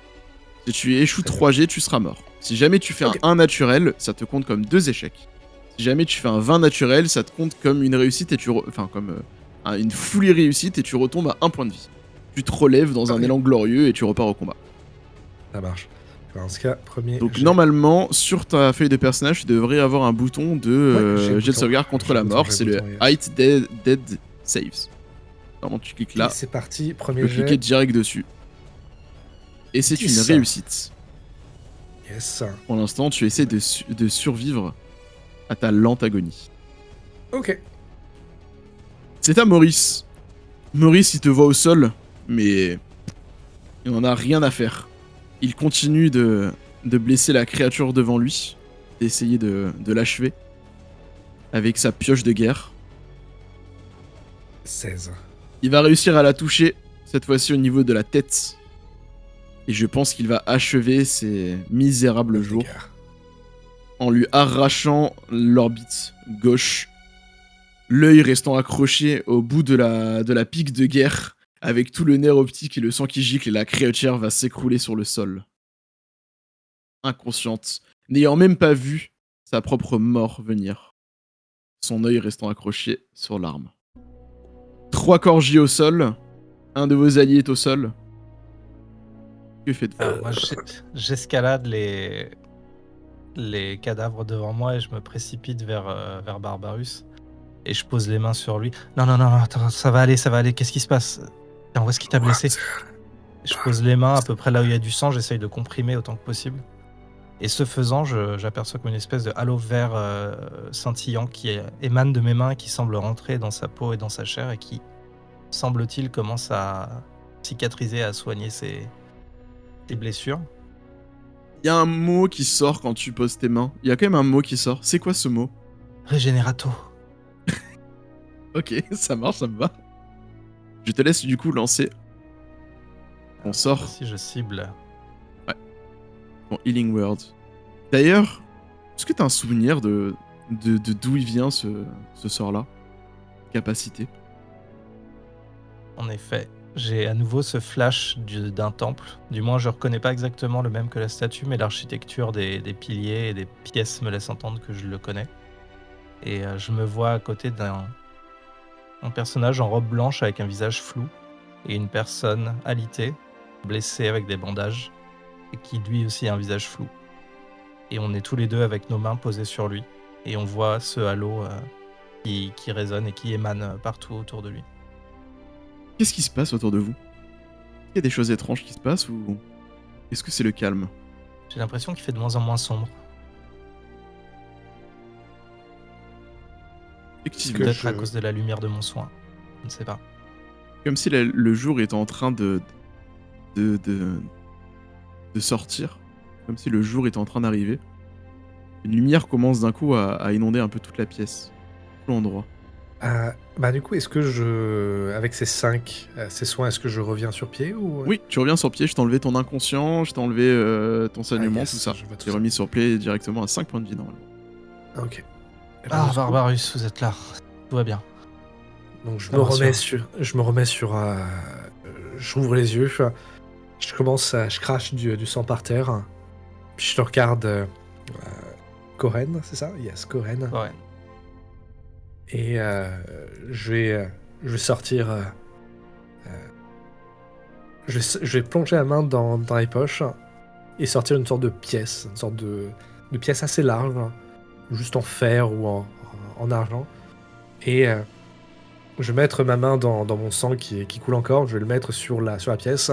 Si tu échoues 3 jets, tu seras mort. Si jamais tu fais Ok. un 1 naturel, ça te compte comme 2 échecs. Si jamais tu fais un 20 naturel, ça te compte comme une réussite et enfin comme une fully réussite et tu retombes à 1 point de vie. Tu te relèves dans un Ok. élan glorieux et tu repars au combat. Ça marche. Dans ce cas, premier Donc jet. normalement, sur ta feuille de personnage, tu devrais avoir un bouton de Ouais, j'ai le jet de bouton. sauvegarde contre J'ai la le bouton, mort. j'ai le C'est le bouton, yes. Height Dead Saves. Normalement, tu cliques là, Et c'est parti, tu premier peux cliquer jet. direct dessus. Et c'est une 10. réussite. Yes. Pour l'instant, tu essaies de survivre à ta lente agonie. Ok. C'est à Maurice. Maurice, il te voit au sol, mais il n'en a rien à faire. Il continue de blesser la créature devant lui, d'essayer de l'achever avec sa pioche de guerre. 16. Il va réussir à la toucher, cette fois-ci au niveau de la tête. Et je pense qu'il va achever ses misérables jours en lui arrachant l'orbite gauche, l'œil restant accroché au bout de la pique de guerre, avec tout le nerf optique et le sang qui gicle, et la créature va s'écrouler sur le sol. Inconsciente, n'ayant même pas vu sa propre mort venir. Son œil restant accroché sur l'arme. 3 corps J au sol, un de vos alliés est au sol. Que faites-vous? Alors, moi, j'escalade les cadavres devant moi et je me précipite vers Barbarus. Et je pose les mains sur lui. Non, attends, ça va aller, qu'est-ce qui se passe? Tiens, où est-ce qu'il t'a blessé? Je pose les mains à peu près là où il y a du sang, j'essaye de comprimer autant que possible. Et ce faisant, j'aperçois comme une espèce de halo vert scintillant qui émane de mes mains, qui semble rentrer dans sa peau et dans sa chair et qui, semble-t-il, commence à cicatriser, à soigner ses blessures. Il y a un mot qui sort quand tu poses tes mains. Il y a quand même un mot qui sort. C'est quoi ce mot? Régénérato. Ok, ça marche, ça me va. Je te laisse du coup lancer. On sort Si je cible. ton Healing Word. D'ailleurs, est-ce que t'as un souvenir de d'où il vient ce sort-là? Capacité. En effet, j'ai à nouveau ce flash d'un temple. Du moins, je reconnais pas exactement le même que la statue, mais l'architecture des piliers et des pièces me laisse entendre que je le connais. Et je me vois à côté d'un personnage en robe blanche avec un visage flou et une personne alitée, blessée avec des bandages, et qui lui aussi a un visage flou. Et on est tous les deux avec nos mains posées sur lui, et on voit ce halo qui résonne et qui émane partout autour de lui. Qu'est-ce qui se passe autour de vous? Il y a des choses étranges qui se passent ou est-ce que c'est le calme? J'ai l'impression qu'il fait de moins en moins sombre. Effectivement. Peut-être à cause de la lumière de mon soin. Je ne sais pas. Comme si le jour était en train de, de sortir. Comme si le jour était en train d'arriver. Une lumière commence d'un coup à inonder un peu toute la pièce. Tout l'endroit. Bah, du coup, est-ce que avec ces 5 ces soins, est-ce que je reviens sur pied ou? Oui, tu reviens sur pied, je t'ai enlevé ton inconscient, je t'ai enlevé ton saignement, yes, tout ça. je vois tout T'es ça. remis sur pied directement à 5 points de vie normalement. OK. Et ben, Ah, du coup, Barbarus, vous êtes là. Tout va bien. donc je Ça me me remets rassure. sur, j'ouvre les yeux, je crache du sang par terre, puis je te regarde, Koren, c'est ça? Yes, Koren. Ouais. Et je vais sortir, je vais plonger la main dans les poches et sortir une sorte de pièce, une sorte de pièce assez large, juste en fer ou en argent. Et je vais mettre ma main dans mon sang qui coule encore, je vais le mettre sur la pièce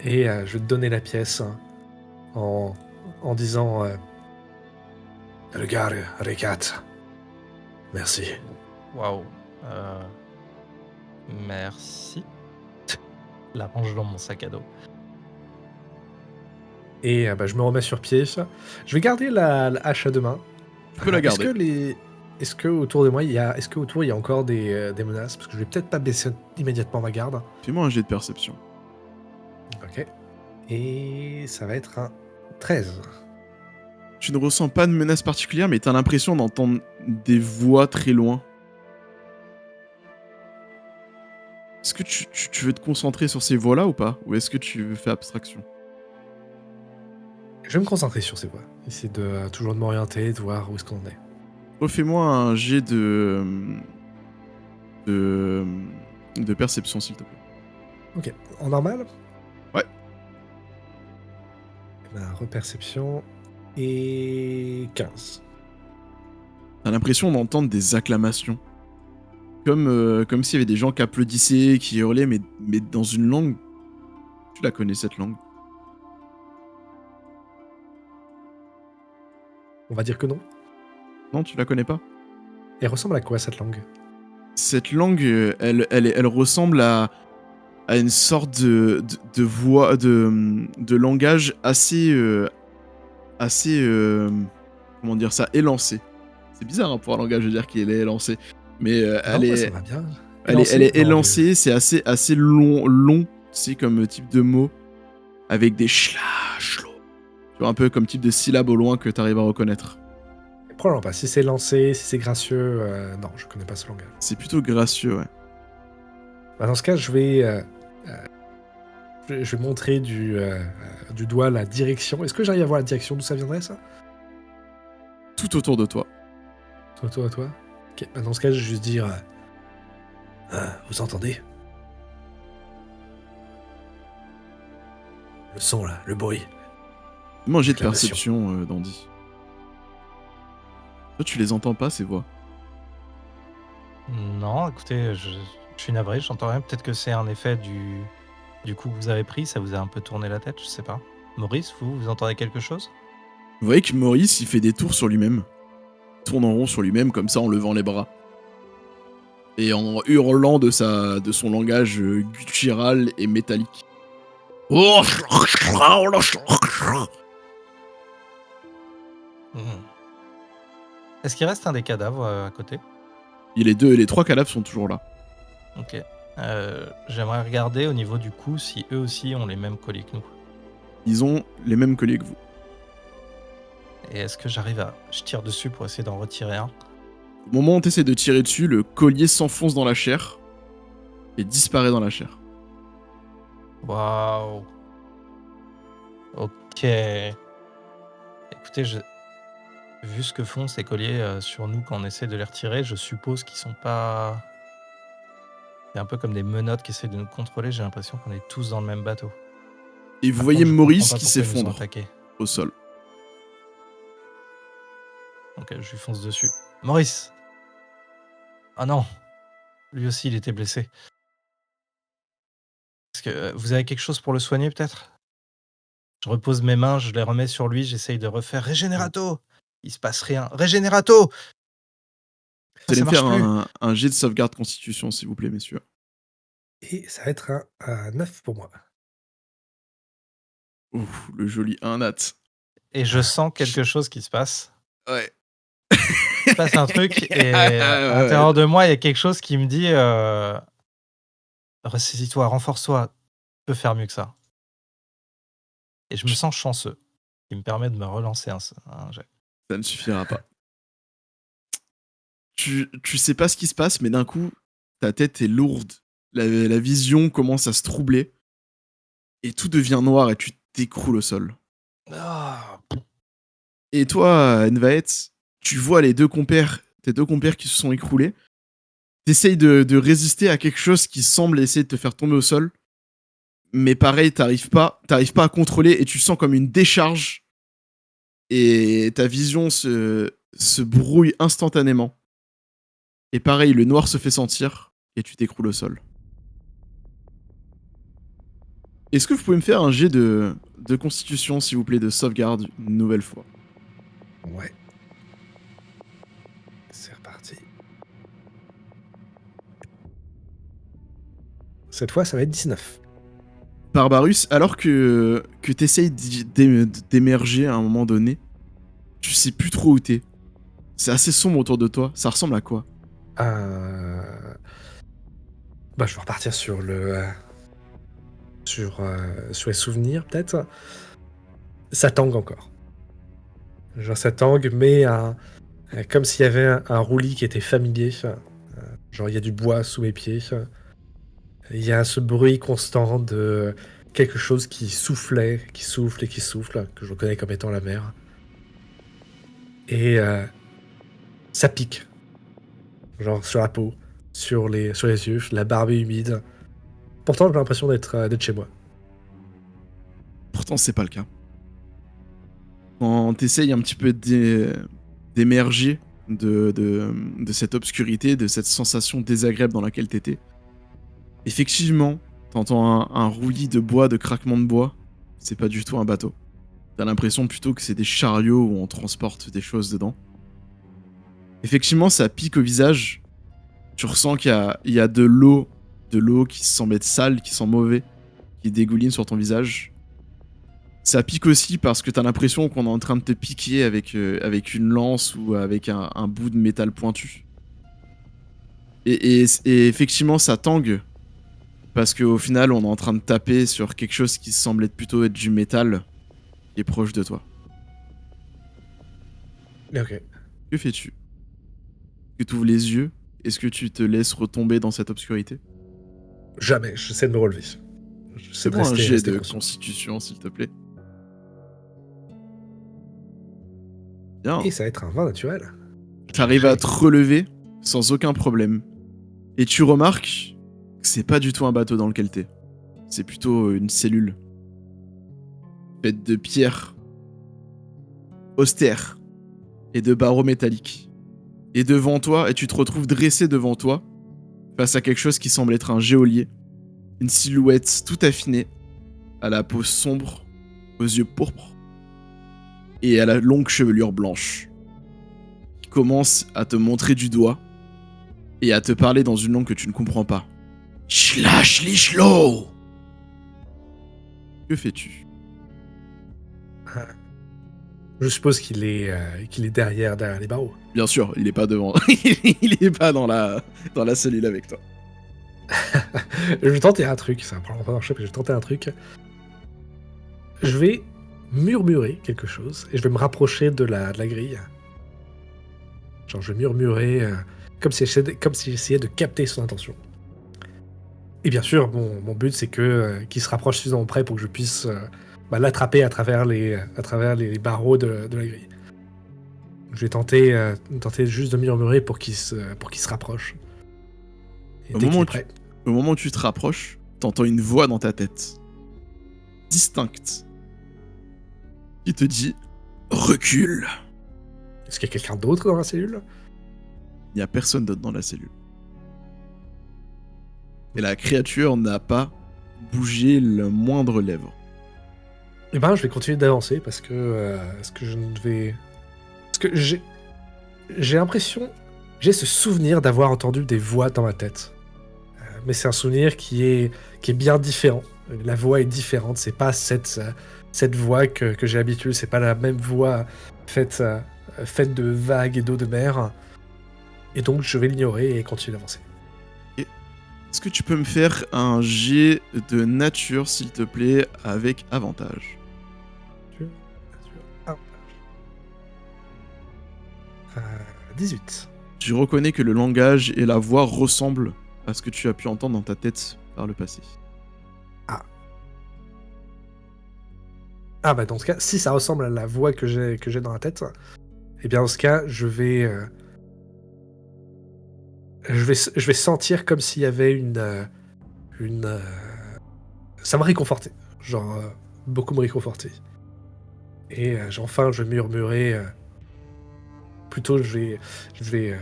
et je vais te donner la pièce en, en disant Regarde, Rekat, merci. Waouh. Merci. La range dans mon sac à dos. Et bah, je me remets sur pied. Je vais garder la hache à deux mains. Tu peux la garder. Est-ce que autour de moi, il y a encore des menaces? Parce que je vais peut-être pas baisser immédiatement ma garde. Fais-moi un jet de perception. Ok. Et ça va être un 13. Tu ne ressens pas de menace particulière, mais t'as l'impression d'entendre des voix très loin. Est-ce que tu veux te concentrer sur ces voix-là ou pas? Ou est-ce que tu veux faire abstraction? Je vais me concentrer sur ces voies. Essayer de toujours de m'orienter, de voir où est-ce qu'on en est. Refais-moi un jet de, de perception, s'il te plaît. Ok. En normal? Ouais. Reperception. Et 15. T'as l'impression d'entendre des acclamations. Comme s'il y avait des gens qui applaudissaient, qui hurlaient, mais dans une langue. Tu la connais, cette langue? On va dire que non. Non, tu la connais pas? Elle ressemble à quoi cette langue? Cette langue, elle ressemble à une sorte de voix, de langage assez, comment dire ça, élancé. C'est bizarre hein, pour un langage de dire qu'il est élancé, mais Non, moi, ça va bien. elle est Non, élancée, c'est assez long, c'est comme type de mot, avec des schla, schlo. Tu vois, un peu comme type de syllabe au loin que t'arrives à reconnaître. Probablement pas. Si c'est lancé, si c'est gracieux, non, je connais pas ce langage. C'est plutôt gracieux, ouais. Bah, dans ce cas, je vais montrer du doigt la direction. Est-ce que j'arrive à voir la direction d'où ça viendrait, ça? Tout autour de toi. Toi. Ok, bah, dans ce cas, je vais juste dire vous entendez? Le son, là, le bruit. Manger de Acclamation. perception, Dandy. Toi, tu les entends pas, ces voix. Non, écoutez, je suis navré, j'entends rien. Peut-être que c'est un effet du coup que vous avez pris, ça vous a un peu tourné la tête, je sais pas. Maurice, vous entendez quelque chose? Vous voyez que Maurice, il fait des tours sur lui-même. Il tourne en rond sur lui-même, comme ça, en levant les bras. Et en hurlant de son langage guttural et métallique. Mhm. Est-ce qu'il reste un des cadavres à côté? Et les trois cadavres sont toujours là. Ok. J'aimerais regarder au niveau du cou si eux aussi ont les mêmes colliers que nous. Ils ont les mêmes colliers que vous. Et est-ce que je tire dessus pour essayer d'en retirer un? Au moment où tu essaies de tirer dessus, le collier s'enfonce dans la chair et disparaît dans la chair. Waouh. Ok. Écoutez, vu ce que font ces colliers sur nous quand on essaie de les retirer, je suppose qu'ils sont pas... C'est un peu comme des menottes qui essaient de nous contrôler, j'ai l'impression qu'on est tous dans le même bateau. Et vous Par voyez contre, je Maurice comprends pas qui pourquoi ils nous ont s'effondre attaqués. au sol. Ok, je lui fonce dessus. Maurice! Ah non! Lui aussi, il était blessé. Est-ce que vous avez quelque chose pour le soigner, peut-être? Je repose mes mains, je les remets sur lui, j'essaye de refaire Régénérato! Il se passe rien. Régénérato! Vous allez ça me faire marche plus. un jet de sauvegarde constitution, s'il vous plaît, messieurs. Et ça va être un 9 pour moi. Ouf, le joli 1 nat. Et je sens quelque chose qui se passe. Ouais. Il se passe un truc et à Ouais. l'intérieur de moi, il y a quelque chose qui me dit ressaisis-toi, renforce-toi, tu peux faire mieux que ça. Et je me sens chanceux, ce qui me permet de me relancer un jet. Ça ne suffira pas. Tu sais pas ce qui se passe, mais d'un coup, ta tête est lourde. La vision commence à se troubler. Et tout devient noir et tu t'écroules au sol. Ah, Et toi, Nvaet, tu vois tes deux compères qui se sont écroulés. T'essayes de résister à quelque chose qui semble essayer de te faire tomber au sol. Mais pareil, t'arrives pas à contrôler et tu sens comme une décharge. Et ta vision se brouille instantanément. Et pareil, le noir se fait sentir et tu t'écroules au sol. Est-ce que vous pouvez me faire un jet de constitution, s'il vous plaît, de sauvegarde une nouvelle fois? Ouais. C'est reparti. Cette fois, ça va être 19. Barbarus, alors que t'essayes d'émerger à un moment donné, tu sais plus trop où t'es. C'est assez sombre autour de toi. Ça ressemble à quoi? Bah, je vais repartir sur les souvenirs, peut-être. Ça tangue encore. Genre, ça tangue, mais comme s'il y avait un roulis qui était familier. Genre, il y a du bois sous mes pieds. Il y a ce bruit constant de quelque chose qui soufflait, qui souffle et qui souffle, que je reconnais comme étant la mer. Et ça pique. Genre sur la peau, sur les yeux, la barbe est humide. Pourtant, j'ai l'impression d'être chez moi. Pourtant, c'est pas le cas. Quand t'essayes un petit peu d'émerger de cette obscurité, de cette sensation désagréable dans laquelle t'étais, effectivement, t'entends un roulis de bois, de craquement de bois. C'est pas du tout un bateau. T'as l'impression plutôt que c'est des chariots où on transporte des choses dedans. Effectivement, ça pique au visage. Tu ressens qu'il y a de l'eau qui semble être sale, qui sent mauvais, qui dégouline sur ton visage. Ça pique aussi parce que t'as l'impression qu'on est en train de te piquer avec une lance ou avec un bout de métal pointu. Et effectivement, ça tangue parce qu'au final, on est en train de taper sur quelque chose qui semble plutôt être du métal qui est proche de toi. Ok. Que fais-tu? Est-ce que tu ouvres les yeux? Est-ce que tu te laisses retomber dans cette obscurité? J'essaie de me relever. J'essaie de Fais-moi un jet rester de conscient. constitution, s'il te plaît. Bien. Et ça va être un vin naturel. T'arrives à te relever sans aucun problème. Et tu remarques que c'est pas du tout un bateau dans lequel t'es. C'est plutôt une cellule. Faite de pierres austères et de barreaux métalliques. Et devant toi, et tu te retrouves dressé devant toi, face à quelque chose qui semble être un geôlier. Une silhouette tout affinée, à la peau sombre, aux yeux pourpres, et à la longue chevelure blanche, qui commence à te montrer du doigt et à te parler dans une langue que tu ne comprends pas. Schlash lichlo. Que fais-tu? Je suppose qu'il est derrière les barreaux. Bien sûr, il est pas devant. Il est pas dans la cellule avec toi. Je vais tenter un truc, ça va probablement pas marcher, mais je vais tenter un truc. Je vais murmurer quelque chose et je vais me rapprocher de la grille. Genre, je vais murmurer comme si j'essayais de capter son intention. Et bien sûr, mon but, c'est qu'il se rapproche suffisamment près pour que je puisse l'attraper à travers les barreaux de la grille. Je vais tenter juste de murmurer pour qu'il se rapproche. Et dès qu'il est prêt. Au moment où tu te rapproches, t'entends une voix dans ta tête, distincte, qui te dit « Recule !» Est-ce qu'il y a quelqu'un d'autre dans la cellule? Il n'y a personne d'autre dans la cellule. Et la créature n'a pas bougé le moindre lèvre. Eh ben, je vais continuer d'avancer parce que j'ai l'impression j'ai ce souvenir d'avoir entendu des voix dans ma tête. Mais c'est un souvenir qui est bien différent. La voix est différente, c'est pas cette voix que j'ai l'habitude, c'est pas la même voix faite de vagues et d'eau de mer. Et donc je vais l'ignorer et continuer d'avancer. Est-ce que tu peux me faire un jet de nature, s'il te plaît, avec avantage? Ah. 18. Tu reconnais que le langage et la voix ressemblent à ce que tu as pu entendre dans ta tête par le passé. Ah bah dans ce cas, si ça ressemble à la voix que j'ai dans la tête, eh bien dans ce cas, je vais sentir comme s'il y avait ça me réconfortait, genre beaucoup me réconforter. Et enfin je vais murmurer. Plutôt je vais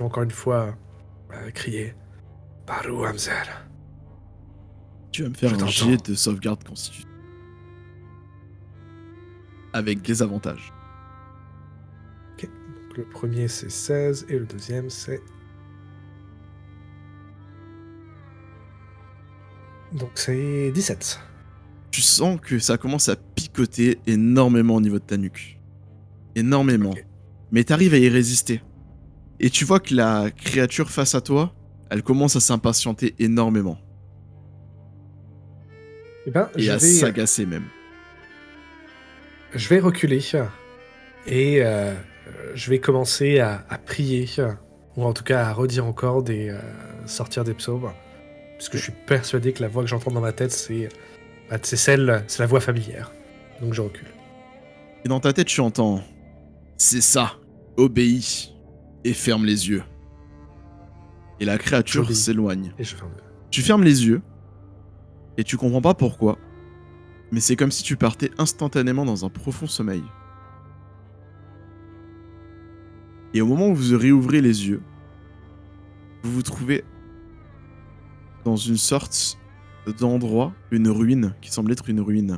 encore une fois crier Baru Hamzer. Tu vas me faire Je un t'entends. jet de sauvegarde constitution. Avec des avantages. Donc, le premier c'est 16 et le deuxième c'est... Donc c'est 17. Tu sens que ça commence à picoter énormément au niveau de ta nuque. Énormément. Ok. Mais t'arrives à y résister. Et tu vois que la créature face à toi, elle commence à s'impatienter énormément. Eh ben, Et à s'agacer même. je vais reculer et je vais commencer à prier, ou en tout cas à redire encore sortir des psaumes, puisque je suis persuadé que la voix que j'entends dans ma tête, c'est la voix familière. Donc je recule. Et dans ta tête, tu entends « C'est ça, obéis et ferme les yeux. » Et la créature J'obéis. s'éloigne. Et je ferme. Tu fermes les yeux et tu comprends pas pourquoi, mais c'est comme si tu partais instantanément dans un profond sommeil. Et au moment où vous réouvrez les yeux, vous vous trouvez dans une sorte d'endroit, une ruine qui semble être une ruine.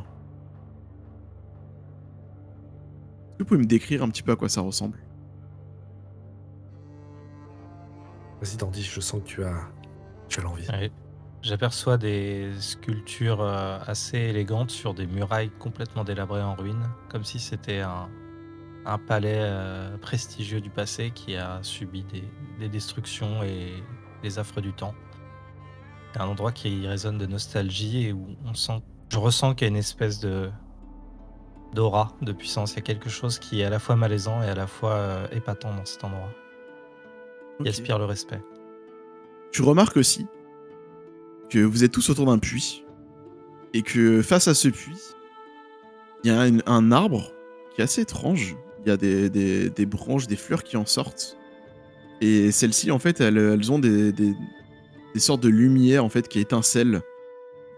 Est-ce que vous pouvez me décrire un petit peu à quoi ça ressemble? Vas-y Dandy, je sens que tu as l'envie. Ouais. J'aperçois des sculptures assez élégantes sur des murailles complètement délabrées en ruine, comme si c'était un palais prestigieux du passé qui a subi des destructions et des affres du temps. C'est un endroit qui résonne de nostalgie et où je ressens qu'il y a une espèce d'aura, de puissance. Il y a quelque chose qui est à la fois malaisant et à la fois épatant dans cet endroit. Ok. Il aspire le respect. Tu remarques aussi que vous êtes tous autour d'un puits et que face à ce puits, il y a un arbre qui est assez étrange. Il y a des branches, des fleurs qui en sortent. Et celles-ci, en fait, elles ont des sortes de lumières en fait, qui étincellent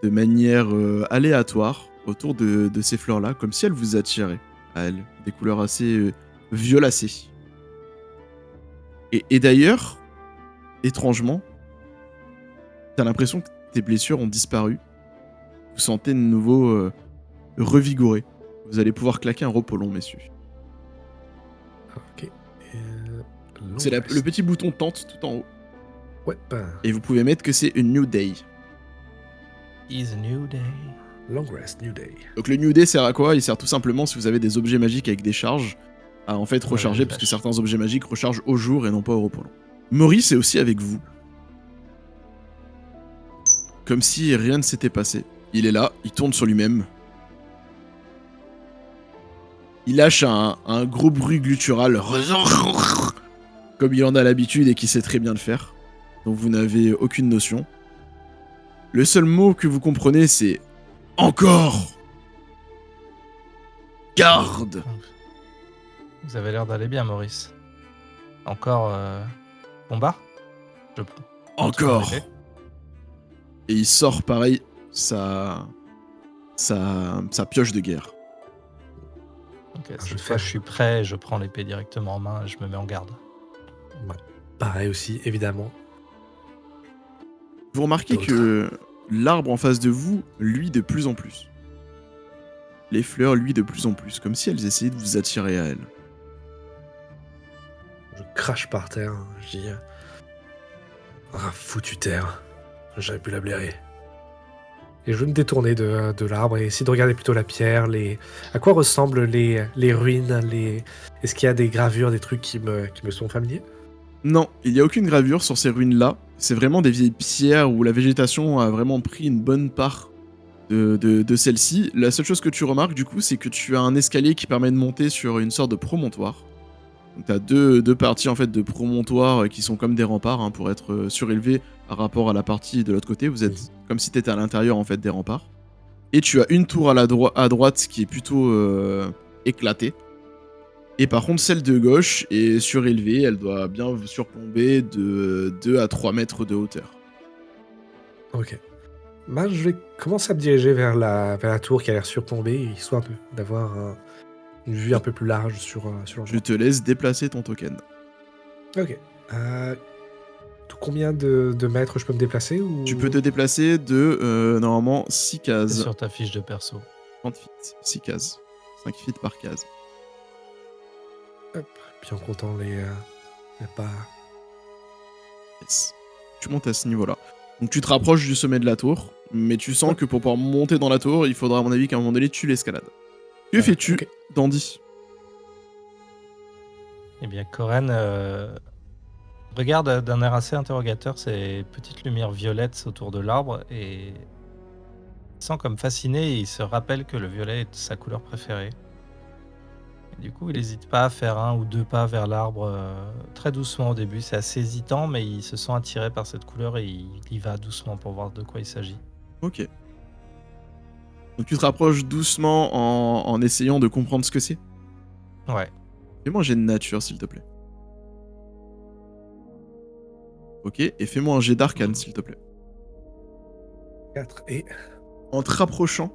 de manière aléatoire autour de ces fleurs-là, comme si elles vous attiraient à elles. Des couleurs assez violacées. Et d'ailleurs, étrangement, t'as l'impression que tes blessures ont disparu. Vous sentez de nouveau revigoré. Vous allez pouvoir claquer un repos long, messieurs. Ok. C'est le petit bouton tente tout en haut. Ouais, ben, Et vous pouvez mettre que c'est une New Day. Is a new day. long rest, new day. Donc le New Day sert à quoi? Il sert tout simplement, si vous avez des objets magiques avec des charges, à en fait Ouais, recharger, les parce que vaches. certains objets magiques rechargent au jour et non pas au repos long. Maurice est aussi avec vous. Comme si rien ne s'était passé. Il est là, il tourne sur lui-même. Il lâche un gros bruit guttural, comme il en a l'habitude et qu'il sait très bien le faire, dont vous n'avez aucune notion. Le seul mot que vous comprenez, c'est « Encore !» Garde! Vous avez l'air d'aller bien, Maurice. Encore combat? Je prends. Encore! Arrêtez. Et il sort pareil sa pioche de guerre. Ok, je cette vais fois, faire- je suis prêt, je prends l'épée directement en main et je me mets en garde. Ouais. Pareil aussi, évidemment. Vous remarquez D'autres. que l'arbre en face de vous luit de plus en plus. Les fleurs luient de plus en plus, comme si elles essayaient de vous attirer à elles. Je crache par terre. Je dis ah, foutu terre. J'avais pu la blairer. Et je vais me détourner de l'arbre et essayer de regarder plutôt la pierre. À quoi ressemblent les ruines Est-ce qu'il y a des gravures, des trucs qui me sont familiers? Non, il n'y a aucune gravure sur ces ruines-là. C'est vraiment des vieilles pierres où la végétation a vraiment pris une bonne part de celle-ci. La seule chose que tu remarques, du coup, c'est que tu as un escalier qui permet de monter sur une sorte de promontoire. Donc, tu as deux parties en fait de promontoire qui sont comme des remparts hein, pour être surélevés par rapport à la partie de l'autre côté. Vous êtes comme si tu étais à l'intérieur en fait des remparts. Et tu as une tour à droite qui est plutôt éclatée. Et par contre, celle de gauche est surélevée, elle doit bien surplomber de 2 à 3 mètres de hauteur. Ok. Bah, je vais commencer à me diriger vers la tour qui a l'air surplombée, histoire d'avoir une vue un peu plus large sur Je l'endroit. te laisse déplacer ton token. Ok. Combien de mètres je peux me déplacer ou... Tu peux te déplacer de normalement 6 C'est cases. sur ta fiche de perso. 30 feet, 6 cases. 5 feet par case. Hop. Puis en comptant les pas... Yes. Tu montes à ce niveau-là. Donc tu te rapproches du sommet de la tour, mais tu sens Ouais. que pour pouvoir monter dans la tour, il faudra à mon avis qu'à un moment donné tu l'escalades. Que fais-tu, ok. Dandy? Eh bien, Coren regarde d'un air assez interrogateur ces petites lumières violettes autour de l'arbre et il sent comme fasciné et il se rappelle que le violet est sa couleur préférée. Et du coup, il n'hésite pas à faire 1 ou 2 pas vers l'arbre très doucement au début. C'est assez hésitant, mais il se sent attiré par cette couleur et il y va doucement pour voir de quoi il s'agit. Ok. Donc tu te rapproches doucement en essayant de comprendre ce que c'est. Ouais. Fais-moi un jet de nature, s'il te plaît. Ok, et fais-moi un jet d'arcane, s'il te plaît. 4 et... En te rapprochant,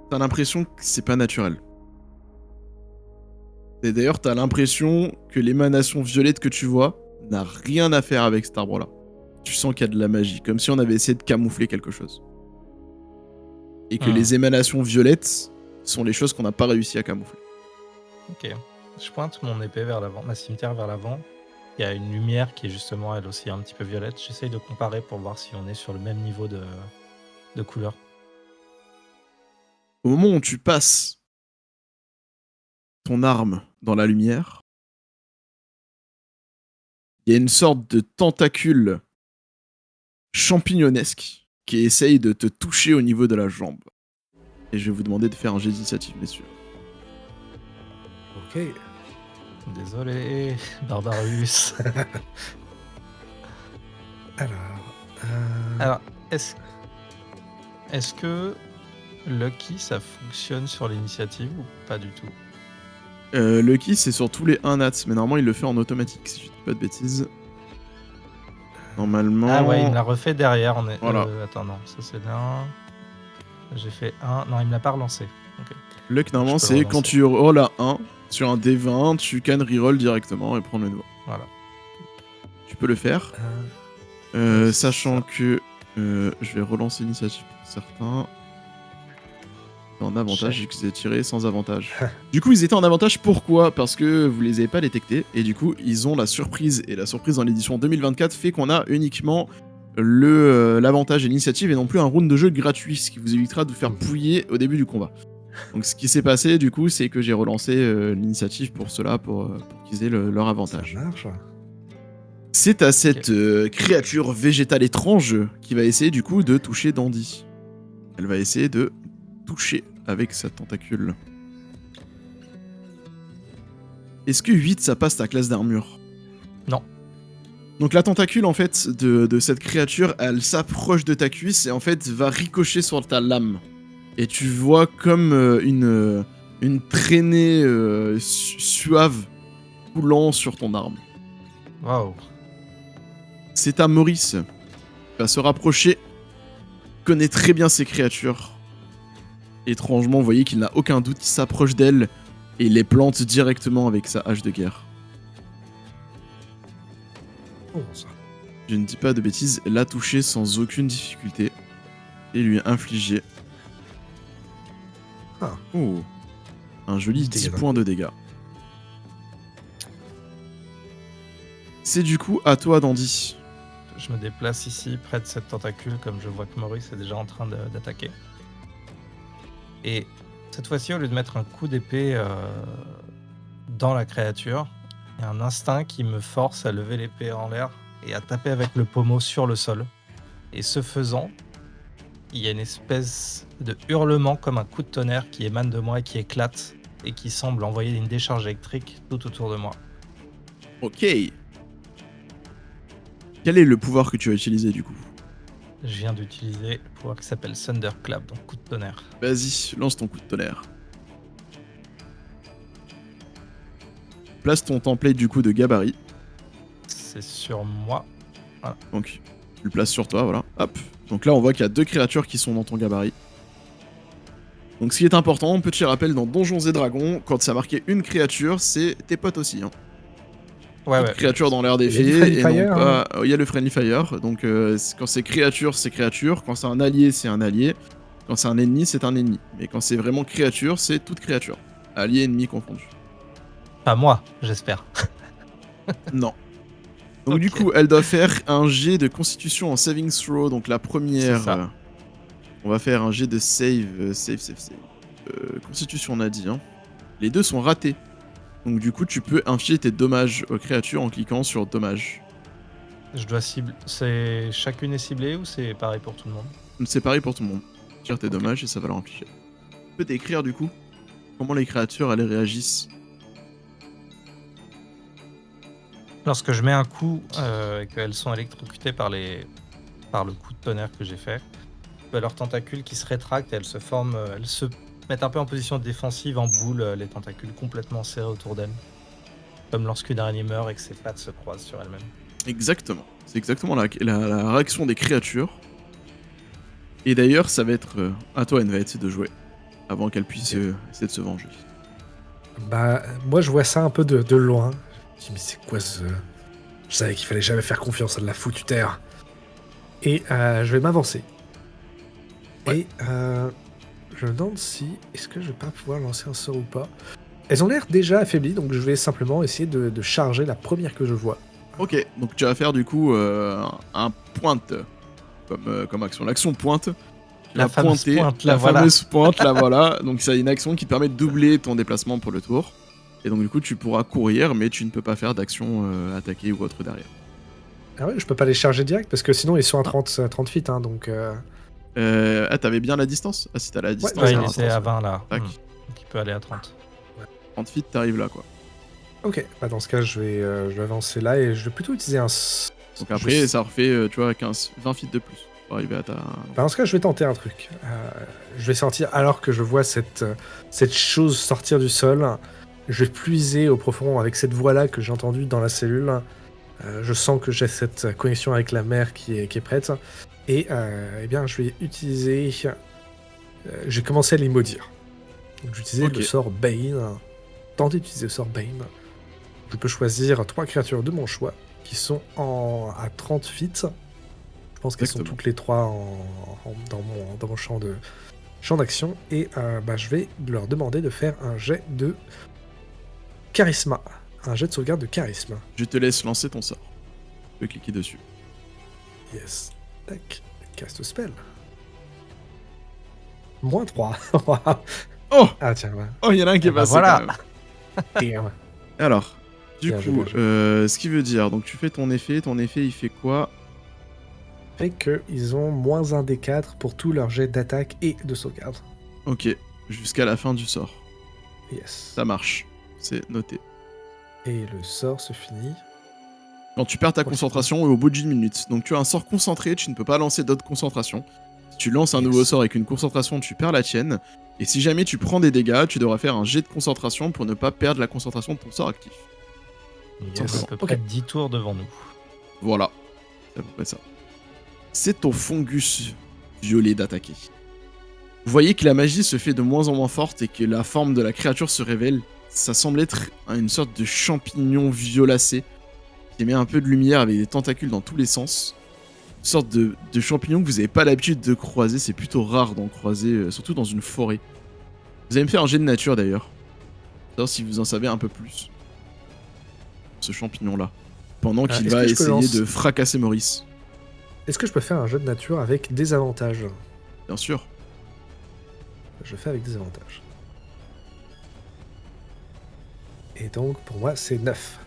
t'as l'impression que c'est pas naturel. Et d'ailleurs, t'as l'impression que l'émanation violette que tu vois n'a rien à faire avec cet arbre-là. Tu sens qu'il y a de la magie, comme si on avait essayé de camoufler quelque chose. Et que les émanations violettes sont les choses qu'on n'a pas réussi à camoufler. Ok. Je pointe mon épée vers l'avant, ma cimetière vers l'avant. Il y a une lumière qui est justement elle aussi un petit peu violette. J'essaye de comparer pour voir si on est sur le même niveau de couleur. Au moment où tu passes ton arme dans la lumière, il y a une sorte de tentacule champignonesque qui essaye de te toucher au niveau de la jambe. Et je vais vous demander de faire un jet d'initiative, messieurs. Ok. Désolé, Barbarus. Alors, est-ce que Lucky, ça fonctionne sur l'initiative ou pas du tout? Lucky, c'est sur tous les 1 nat, mais normalement, il le fait en automatique, si je dis pas de bêtises. Normalement... Ah ouais, il me l'a refait derrière. Voilà. Attends, non, ça c'est là. J'ai fait 1. Non, il me l'a pas relancé. Okay. Luck, normalement, Je peux le c'est quand relancer. tu rolls à 1 sur un D20, tu can reroll directement et prendre le nouveau. Voilà. Tu peux le faire. Sachant que je vais relancer l'initiative pour certains. En avantage, j'ai que c'est tiré sans avantage. Du coup, ils étaient en avantage, pourquoi? Parce que vous les avez pas détectés, et du coup, ils ont la surprise. Et la surprise dans l'édition 2024 fait qu'on a uniquement l'avantage et l'initiative, et non plus un round de jeu gratuit, ce qui vous évitera de vous faire pouiller au début du combat. Donc ce qui s'est passé, du coup, c'est que j'ai relancé l'initiative pour cela, pour qu'ils aient leur avantage. Ça marche. C'est à cette créature végétale étrange qui va essayer, du coup, de toucher Dandy. Elle va essayer de toucher avec sa tentacule. Est-ce que 8, ça passe ta classe d'armure? Non. Donc la tentacule, en fait, de cette créature, elle s'approche de ta cuisse et, en fait, va ricocher sur ta lame. Et tu vois comme une traînée suave coulant sur ton arme. Waouh. C'est à Maurice. Il va se rapprocher, connaît très bien ces créatures. Étrangement, vous voyez qu'il n'a aucun doute, il s'approche d'elle et les plante directement avec sa hache de guerre. Oh, ça. Je ne dis pas de bêtises, l'a touché sans aucune difficulté et lui infliger un joli 10 points de dégâts. C'est du coup à toi, Dandy. Je me déplace ici, près de cette tentacule, comme je vois que Maurice est déjà en train d'attaquer. Et cette fois-ci, au lieu de mettre un coup d'épée dans la créature, il y a un instinct qui me force à lever l'épée en l'air et à taper avec le pommeau sur le sol. Et ce faisant, il y a une espèce de hurlement comme un coup de tonnerre qui émane de moi et qui éclate et qui semble envoyer une décharge électrique tout autour de moi. Ok. Quel est le pouvoir que tu vas utiliser du coup? Je viens d'utiliser le pouvoir qui s'appelle Thunderclap, donc coup de tonnerre. Vas-y, lance ton coup de tonnerre. Place ton template du coup de gabarit. C'est sur moi. Donc, tu le places sur toi, voilà. Hop. Donc là, on voit qu'il y a 2 créatures qui sont dans ton gabarit. Donc, ce qui est important, petit rappel dans Donjons et Dragons, quand ça marqué une créature, c'est tes potes aussi. Hein. Ouais, Toute créature dans l'air des Il y a du fées, Friendly et Fire, non pas. Il y a le Friendly Fire. Donc, quand c'est créature, c'est créature. Quand c'est un allié, c'est un allié. Quand c'est un ennemi, c'est un ennemi. Mais quand c'est vraiment créature, c'est toute créature. Allié, ennemi confondu. Pas moi, j'espère. Non. Donc Ok. du coup, elle doit faire un jet de constitution en saving throw. Donc la première, C'est ça. on va faire un jet de save. Constitution, on a dit. Hein. Les deux sont ratés. Donc du coup, tu peux infliger tes dommages aux créatures en cliquant sur dommages. Je dois cibler. C'est chacune est ciblée ou c'est pareil pour tout le monde? C'est pareil pour tout le monde. Tire tes Ok. dommages et ça va leur infliger. Tu peux décrire du coup comment les créatures elles réagissent. Lorsque je mets un coup et qu'elles sont électrocutées par le coup de tonnerre que j'ai fait, leurs tentacules qui se rétractent et elles se forment, elles se mettent un peu en position défensive en boule, les tentacules complètement serrés autour d'elles. Comme lorsqu'une araignée meurt et que ses pattes se croisent sur elle-même. Exactement. C'est exactement la réaction des créatures. Et d'ailleurs, ça va être à toi, Enveit, de jouer. Avant qu'elle puisse essayer de se venger. Bah, moi, je vois ça un peu de loin. Je me dis, mais c'est quoi ce... Je savais qu'il fallait jamais faire confiance à de la foutue terre. Et je vais m'avancer. Ouais. Et je me demande si... Est-ce que je vais pas pouvoir lancer un sort ou pas? Elles ont l'air déjà affaiblies, donc je vais simplement essayer de charger la première que je vois. Ok, donc tu vas faire du coup un pointe comme action. L'action pointe. La fameuse pointe, là, la voilà. fameuse pointe, là voilà. Donc c'est une action qui te permet de doubler ton déplacement pour le tour. Et donc du coup tu pourras courir, mais tu ne peux pas faire d'action attaquer ou autre derrière. Ah ouais, je peux pas les charger direct, parce que sinon ils sont à 30 feet, hein, donc... Ah, t'avais bien la distance? Ah, si t'as la distance. Ouais, il alors, était à attends, 20 là. Tac. Donc il peut aller à 30. 30 feet, t'arrives là quoi. Ok, bah dans ce cas, je vais avancer là, et je vais plutôt utiliser un... Donc après, ça refait, tu vois, 20 feet de plus pour arriver à ta. Bah dans ce cas, je vais tenter un truc. Je vais sortir, alors que je vois cette chose sortir du sol, je vais puiser au profond avec cette voix-là que j'ai entendue dans la cellule. Je sens que j'ai cette connexion avec la mer qui est prête. Et eh bien, je vais utiliser... j'ai commencé à les maudire. Donc, je vais utiliser Ok. le sort Bane. Tenter d'utiliser le sort Bane. Je peux choisir 3 créatures de mon choix qui sont à 30 feet. Je pense qu'elles sont Exactement. toutes les 3 dans mon champ d'action. Et bah, je vais leur demander de faire un jet de charisme. Un jet de sauvegarde de charisme. Je te laisse lancer ton sort. Tu peux cliquer dessus. Yes. Tac. Cast spell. Moins 3. Oh, Ah tiens, ouais. oh, il y en a un qui est bah passé voilà. quand même. Damn. Alors, du Bien joué, coup, bien joué. ce qui veut dire, donc tu fais ton effet il fait quoi? Fait qu'ils ont moins 1 des 4 pour tous leurs jets d'attaque et de sauvegarde. Ok, jusqu'à la fin du sort. Yes. Ça marche, c'est noté. Et le sort se finit. Quand tu perds ta Ouais, concentration au bout d'une minute. Donc tu as un sort concentré, tu ne peux pas lancer d'autres concentrations. Si tu lances un Yes. nouveau sort avec une concentration, tu perds la tienne. Et si jamais tu prends des dégâts, tu devras faire un jet de concentration pour ne pas perdre la concentration de ton sort actif. Il Yes. est à peu près Ok. 10 tours devant nous. Voilà, c'est à peu près ça. C'est au fungus violet d'attaquer. Vous voyez que la magie se fait de moins en moins forte et que la forme de la créature se révèle. Ça semble être une sorte de champignon violacé qui émet un peu de lumière avec des tentacules dans tous les sens. Une sorte de champignon que vous n'avez pas l'habitude de croiser, c'est plutôt rare d'en croiser, surtout dans une forêt. Vous allez me faire un jet de nature d'ailleurs. Savoir si vous en savez un peu plus. Ce champignon-là. pendant qu'il est-ce va que je peux essayer lancer- de fracasser Maurice. Est-ce que je peux faire un jeu de nature avec des avantages? Bien sûr. Je fais avec des avantages. Et donc, pour moi, c'est 9.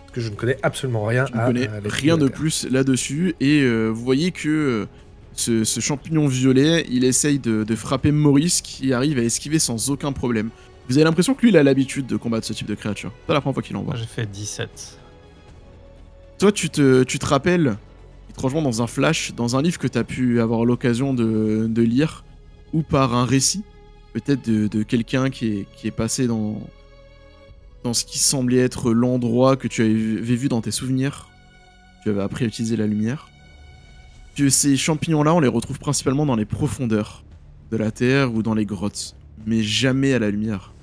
Parce que je ne connais absolument rien Tu ne à connais l'esprit rien la de Terre. plus là-dessus, et vous voyez que ce champignon violet, il essaye de frapper Maurice, qui arrive à esquiver sans aucun problème. Vous avez l'impression que lui, il a l'habitude de combattre ce type de créature. C'est pas la première fois qu'il en voit. Moi j'ai fait 17. Toi, tu te rappelles, étrangement dans un flash, dans un livre que tu as pu avoir l'occasion de lire, ou par un récit, peut-être de quelqu'un qui est passé dans ce qui semblait être l'endroit que tu avais vu dans tes souvenirs. Tu avais appris à utiliser la lumière. Que ces champignons-là, on les retrouve principalement dans les profondeurs de la Terre ou dans les grottes, mais jamais à la lumière,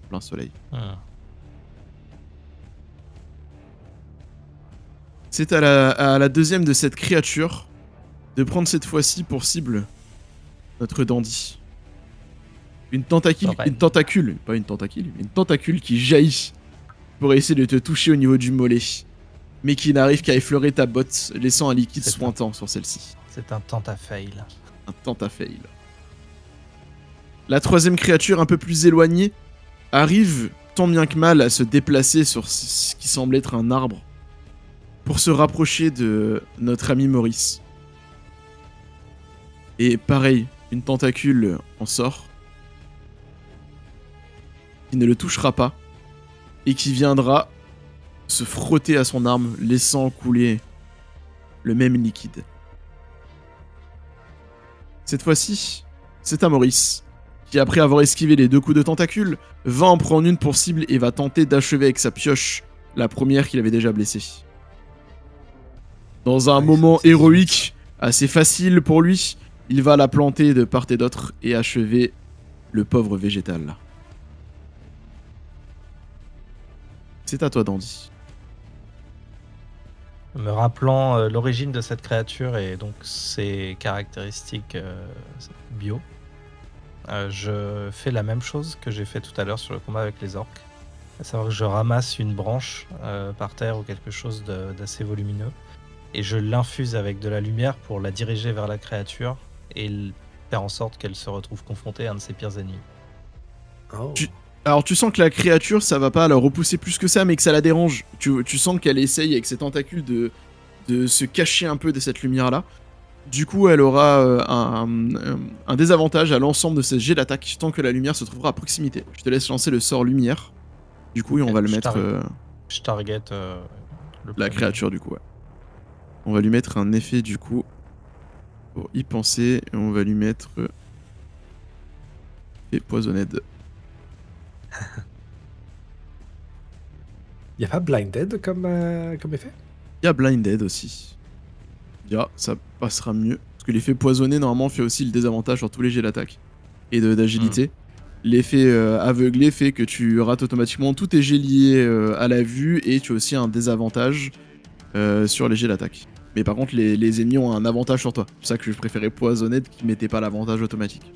plein soleil. C'est à la deuxième de cette créature de prendre cette fois-ci pour cible notre dandy. Une tentacule, pas une tentacule, mais une tentacule qui jaillit pour essayer de te toucher au niveau du mollet, mais qui n'arrive qu'à effleurer ta botte, laissant un liquide C'est sointant sur celle-ci. C'est un tentafail. Un tentafail. La troisième créature, un peu plus éloignée, arrive tant bien que mal à se déplacer sur ce qui semble être un arbre pour se rapprocher de notre ami Maurice. Et pareil, une tentacule en sort, qui ne le touchera pas, et qui viendra se frotter à son arme, laissant couler le même liquide. Cette fois-ci, c'est à Maurice, qui après avoir esquivé les 2 coups de tentacule, va en prendre une pour cible et va tenter d'achever avec sa pioche la première qu'il avait déjà blessée. Dans un moment héroïque, assez facile pour lui, il va la planter de part et d'autre et achever le pauvre végétal. C'est à toi, Dandy. Me rappelant l'origine de cette créature et donc ses caractéristiques bio, je fais la même chose que j'ai fait tout à l'heure sur le combat avec les orques. À savoir que je ramasse une branche par terre ou quelque chose d'assez volumineux et je l'infuse avec de la lumière pour la diriger vers la créature et faire en sorte qu'elle se retrouve confrontée à un de ses pires ennemis. Oh. Alors tu sens que la créature, ça va pas la repousser plus que ça, mais que ça la dérange. Tu sens qu'elle essaye avec ses tentacules de se cacher un peu de cette lumière-là. Du coup, elle aura un désavantage à l'ensemble de ses jets d'attaque tant que la lumière se trouvera à proximité. Je te laisse lancer le sort lumière. Du coup, et on va le mettre... Je target la créature, du coup, ouais. On va lui mettre un effet, du coup, pour y penser. Et on va lui mettre... et Poisoned. Y a pas Blinded comme effet? Il y a Blinded aussi. Ya, ça passera mieux. Parce que l'effet poisonné, normalement, fait aussi le désavantage sur tous les jets d'attaque et d'agilité. L'effet aveuglé fait que tu rates automatiquement tous tes jets liés à la vue et tu as aussi un désavantage sur les jets d'attaque. Mais par contre, les ennemis ont un avantage sur toi. C'est pour ça que je préférais Poisonné qui mettait pas l'avantage automatique.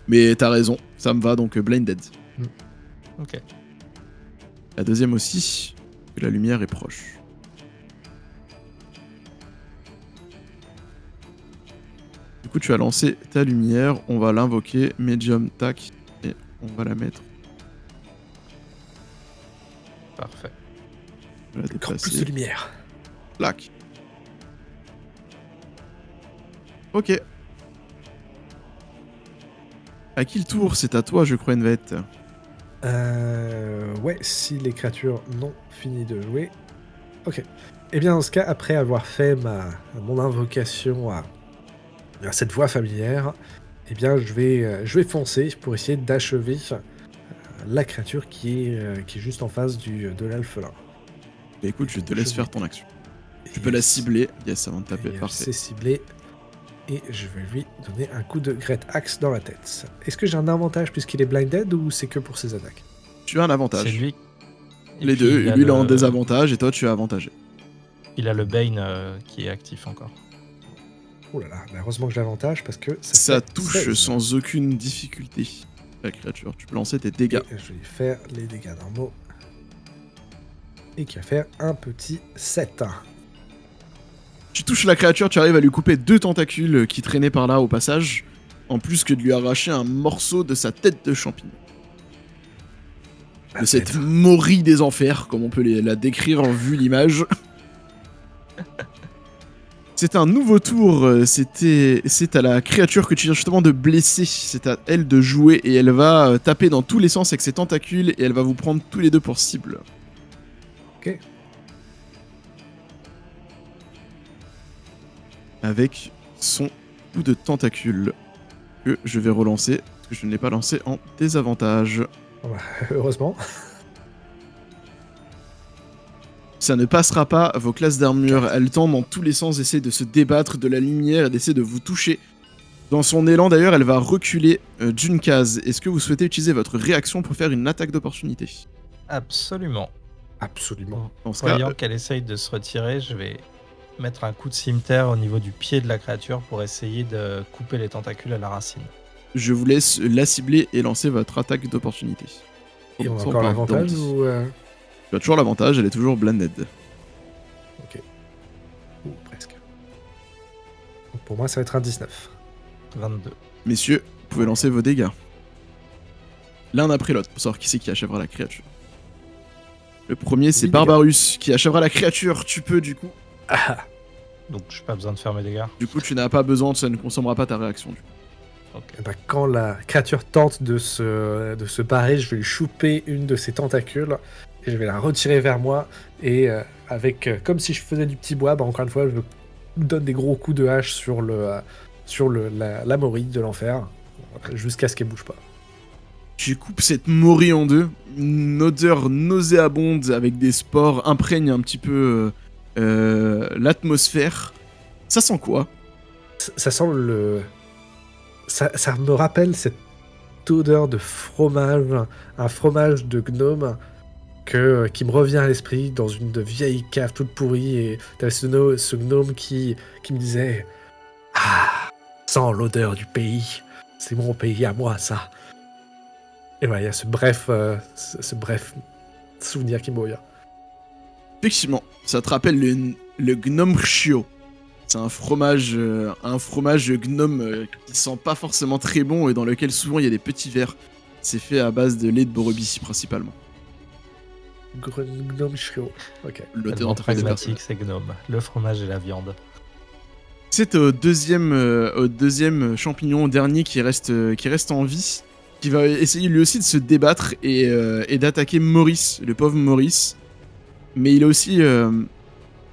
Mais t'as raison, ça me va, donc Blinded. Ok. La deuxième aussi, que la lumière est proche. Du coup, tu as lancé ta lumière, on va l'invoquer, Medium, tac, et on va la mettre. Parfait. On va la Encore plus de déplacer. lumière. Plac. Ok. À qui le tour? C'est à toi, je crois, Envet. Ouais, si les créatures n'ont fini de jouer. Ok. Eh bien, dans ce cas, après avoir fait mon invocation à cette voix familière, eh bien, je vais foncer pour essayer d'achever la créature qui est juste en face de l'alphelin. Bah écoute, je te laisse faire ton action. Tu peux Yes. la cibler. Yes, avant de taper, Et parfait. c'est ciblé. Et je vais lui donner un coup de Great Axe dans la tête. Est-ce que j'ai un avantage puisqu'il est blinded ou c'est que pour ses attaques? Tu as un avantage. C'est lui. Et Les puis, deux, lui il est en le- désavantage et toi tu as avantagé. Il a le Bane qui est actif encore. Oh là là, bah heureusement que j'ai l'avantage parce que Ça fait touche 16. sans aucune difficulté la créature. Tu peux lancer tes dégâts. Et je vais faire les dégâts normaux. Et qui va faire un petit 7. Tu touches la créature, tu arrives à lui couper 2 tentacules qui traînaient par là au passage, en plus que de lui arracher un morceau de sa tête de champignon. De cette morue des enfers, comme on peut la décrire en vue l'image. C'est un nouveau tour, c'est à la créature que tu viens justement de blesser, c'est à elle de jouer et elle va taper dans tous les sens avec ses tentacules et elle va vous prendre tous les deux pour cible. Ok. Avec son coup de tentacule que je vais relancer, parce que je ne l'ai pas lancé en désavantage. Heureusement. Ça ne passera pas, vos classes d'armure, elles tendent dans tous les sens, essaient de se débattre de la lumière et d'essayer de vous toucher. Dans son élan d'ailleurs, elle va reculer d'une case. Est-ce que vous souhaitez utiliser votre réaction pour faire une attaque d'opportunité? Absolument. Absolument. Dans ce cas, Voyant qu'elle essaye de se retirer, je vais mettre un coup de cimetière au niveau du pied de la créature pour essayer de couper les tentacules à la racine. je vous laisse la cibler et lancer votre attaque d'opportunité. Et on a Ça, encore parle l'avantage d'Andy. ou... Tu as toujours l'avantage, elle est toujours blinded. Ok. Ou presque. Donc pour moi, ça va être un 19. 22. Messieurs, vous pouvez lancer vos dégâts. L'un après l'autre, pour savoir qui c'est qui achèvera la créature. Le premier, c'est dégâts. Barbarus, qui achèvera la créature. Tu peux, du coup. Ah, Donc je n'ai pas besoin de faire mes dégâts. Du coup, tu n'as pas besoin, ça ne consommera pas ta réaction. Du coup. et bah, quand la créature tente de se barrer, je vais lui choper une de ses tentacules et je vais la retirer vers moi. Et comme si je faisais du petit bois, bah, encore une fois, je lui donne des gros coups de hache sur la morille de l'enfer, jusqu'à ce qu'elle bouge pas. Tu coupes cette morue en deux. Une odeur nauséabonde avec des spores imprègne un petit peu l'atmosphère. Ça sent quoi? Ça sent ça me rappelle cette odeur de fromage, un fromage de gnome qui me revient à l'esprit dans une vieille cave toute pourrie. Et t'avais ce gnome qui me disait « Ah, sens l'odeur du pays, c'est mon pays à moi, ça !» Et voilà, il y a ce bref souvenir qui me revient. Effectivement, ça te rappelle le gnome chio. C'est un fromage gnome qui sent pas forcément très bon et dans lequel souvent il y a des petits verres. C'est fait à base de lait de brebis principalement. Gnome chiot. Ok. L'odeur Tellement entre les personnes. pragmatique, c'est gnome. Le fromage et la viande. C'est au deuxième champignon, au dernier qui reste en vie, qui va essayer lui aussi de se débattre et d'attaquer Maurice, le pauvre Maurice. Mais il est aussi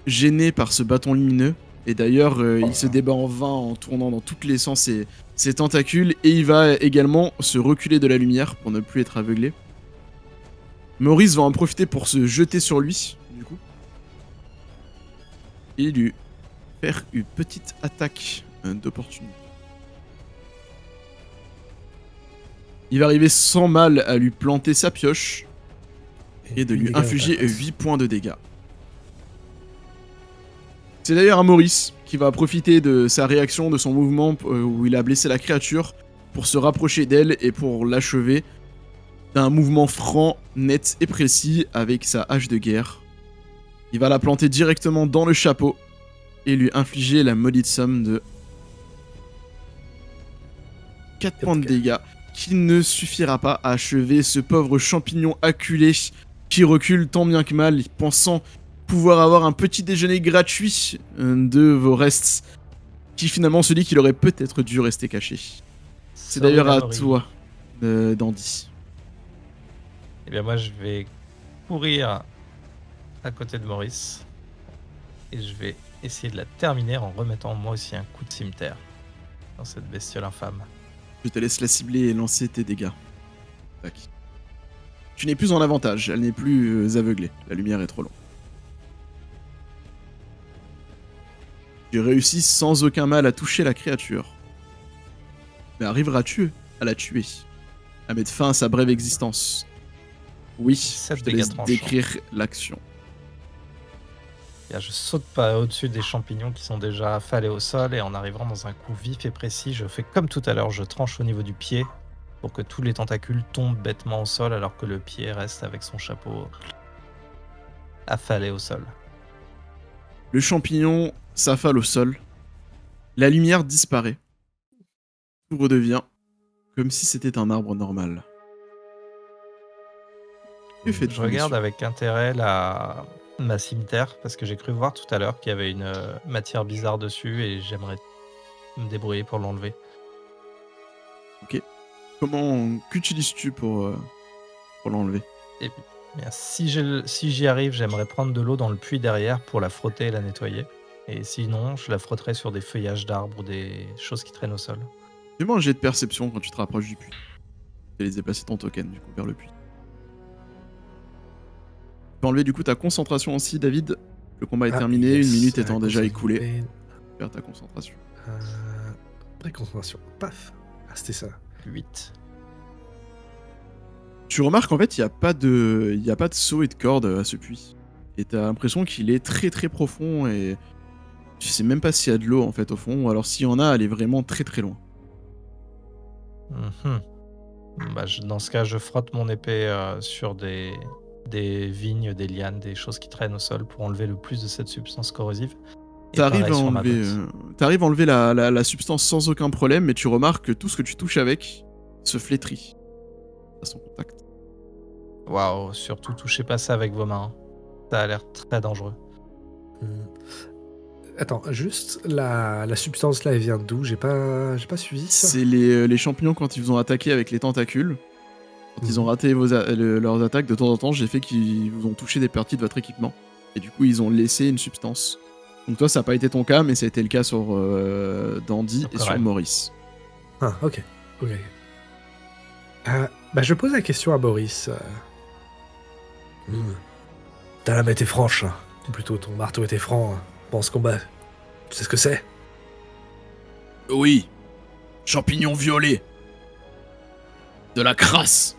gêné par ce bâton lumineux. Et d'ailleurs, il se débat en vain en tournant dans tous les sens ses tentacules. Et il va également se reculer de la lumière pour ne plus être aveuglé. Maurice va en profiter pour se jeter sur lui, du coup. Et lui faire une petite attaque d'opportunité. Il va arriver sans mal à lui planter sa pioche et de lui infliger 8 points de dégâts. C'est d'ailleurs un Maurice qui va profiter de sa réaction, de son mouvement où il a blessé la créature pour se rapprocher d'elle et pour l'achever d'un mouvement franc, net et précis avec sa hache de guerre. Il va la planter directement dans le chapeau et lui infliger la maudite somme de 4 points de dégâts qui ne suffira pas à achever ce pauvre champignon acculé qui recule tant bien que mal, pensant pouvoir avoir un petit déjeuner gratuit de vos restes, qui finalement se dit qu'il aurait peut-être dû rester caché. C'est d'ailleurs à toi, Dandy. Eh bien moi je vais courir à côté de Maurice et je vais essayer de la terminer en remettant moi aussi un coup de cimetière dans cette bestiole infâme. Je te laisse la cibler et lancer tes dégâts. Tac. Tu n'es plus en avantage, elle n'est plus aveuglée, la lumière est trop longue. Tu réussis sans aucun mal à toucher la créature. Mais arriveras-tu à la tuer? À mettre fin à sa brève existence? Oui, je te laisse décrire l'action. Bien, je saute pas au-dessus des champignons qui sont déjà affalés au sol et en arrivant dans un coup vif et précis, je fais comme tout à l'heure, je tranche au niveau du pied pour que tous les tentacules tombent bêtement au sol alors que le pied reste avec son chapeau affalé au sol. Le champignon s'affale au sol. La lumière disparaît. Tout redevient comme si c'était un arbre normal. Que Je faites-vous, regarde messieurs? avec intérêt ma cimetière parce que j'ai cru voir tout à l'heure qu'il y avait une matière bizarre dessus et j'aimerais me débrouiller pour l'enlever. Qu'utilises-tu pour l'enlever? Et bien, si j'y arrive, j'aimerais prendre de l'eau dans le puits derrière pour la frotter et la nettoyer. Et sinon, je la frotterai sur des feuillages d'arbres ou des choses qui traînent au sol. Fais-moi un jet de perception quand tu te rapproches du puits. Tu vas déplacer ton token du coup vers le puits. Tu peux enlever du coup ta concentration aussi, David. Le combat est terminé, yes, une minute étant déjà concentration. écoulée. Perds ta concentration. Préconcentration. Paf. Ah, c'était ça. 8. Tu remarques en fait, il n'y a pas de seau et de corde à ce puits. Et t'as l'impression qu'il est très très profond et tu sais même pas s'il y a de l'eau en fait au fond, ou alors s'il y en a, elle est vraiment très très loin. Mhm. Bah, dans ce cas, je frotte mon épée sur des vignes, des lianes, des choses qui traînent au sol pour enlever le plus de cette substance corrosive. Et T'arrives pareil à sur ma enlever, botte. t'arrives à enlever la substance sans aucun problème, mais tu remarques que tout ce que tu touches avec se flétrit à son contact. Waouh, surtout touchez pas ça avec vos mains. Ça a l'air très dangereux. Attends, juste la substance là, elle vient d'où? J'ai pas suivi ça. C'est les champignons quand ils vous ont attaqué avec les tentacules. Quand ils ont raté leurs attaques, de temps en temps, j'ai fait qu'ils vous ont touché des parties de votre équipement. Et du coup, ils ont laissé une substance. Donc toi, ça n'a pas été ton cas, mais ça a été le cas sur Dandy et sur Correct. Maurice. Ah, ok. Bah, je pose la question à Boris. Ta lame était franche, hein. Ou plutôt ton marteau était franc pendant ce combat. Tu sais ce que c'est? Oui, champignons violets. De la crasse.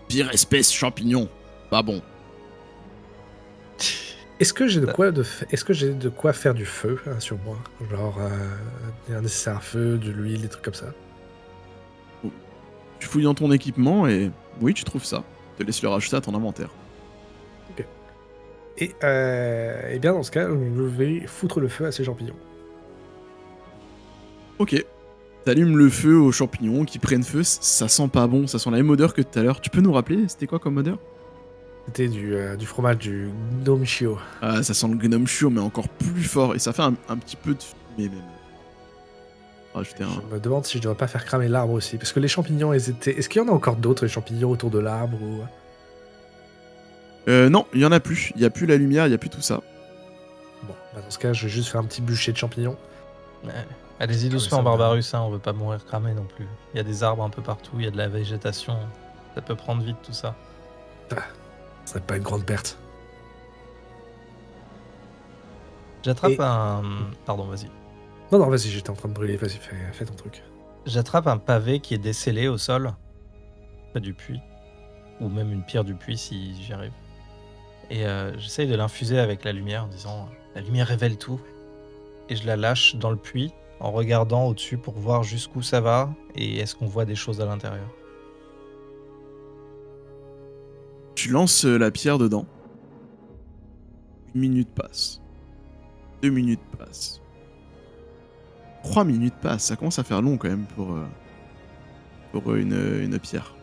Pire espèce champignon. Pas bon. Est-ce que j'ai de quoi faire du feu sur moi? Genre, un nécessaire à feu, de l'huile, des trucs comme ça. Tu fouilles dans ton équipement et oui, tu trouves ça. Je te laisse le rajouter à ton inventaire. Et bien dans ce cas, je vais foutre le feu à ces champignons. Ok. T'allumes le feu aux champignons qui prennent feu, ça sent pas bon, ça sent la même odeur que tout à l'heure. Tu peux nous rappeler, c'était quoi comme odeur? C'était du fromage du gnome chio. Ah, ça sent le gnome chio, mais encore plus fort, et ça fait un petit peu de fumée même. Rajouter un... Je me demande si je devrais pas faire cramer l'arbre aussi, parce que les champignons, ils étaient... Est-ce qu'il y en a encore d'autres, les champignons autour de l'arbre ou... Non, il y en a plus. Il y a plus la lumière, il y a plus tout ça. Bon, bah dans ce cas, je vais juste faire un petit bûcher de champignons. Allez-y doucement, ça va. Barbarus, hein, on veut pas mourir cramé non plus. Il y a des arbres un peu partout, il y a de la végétation. Ça peut prendre vite tout ça. Ça serait pas une grande perte. J'attrape un... Pardon, vas-y. Non, vas-y, j'étais en train de brûler. Vas-y, fais ton truc. J'attrape un pavé qui est décellé au sol, près du puits. Ou même une pierre du puits si j'y arrive. Et j'essaye de l'infuser avec la lumière en disant « La lumière révèle tout ». Et je la lâche dans le puits en regardant au-dessus pour voir jusqu'où ça va et est-ce qu'on voit des choses à l'intérieur. Tu lances la pierre dedans. 1 minute passe. 2 minutes passent. 3 minutes passent. Ça commence à faire long quand même pour une pierre.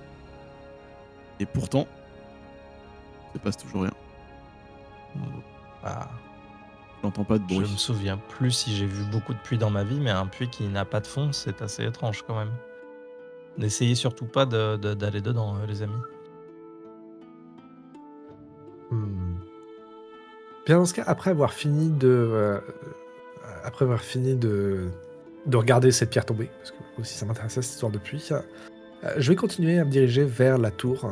Et pourtant, il se passe toujours rien. Ah, Je n'entends pas de je bruit. me souviens plus si j'ai vu beaucoup de puits dans ma vie, mais un puits qui n'a pas de fond, c'est assez étrange quand même. N'essayez surtout pas d'aller dedans, les amis. Bien dans ce cas, après avoir fini de regarder cette pierre tomber, parce que aussi ça m'intéressait cette histoire de puits, je vais continuer à me diriger vers la tour.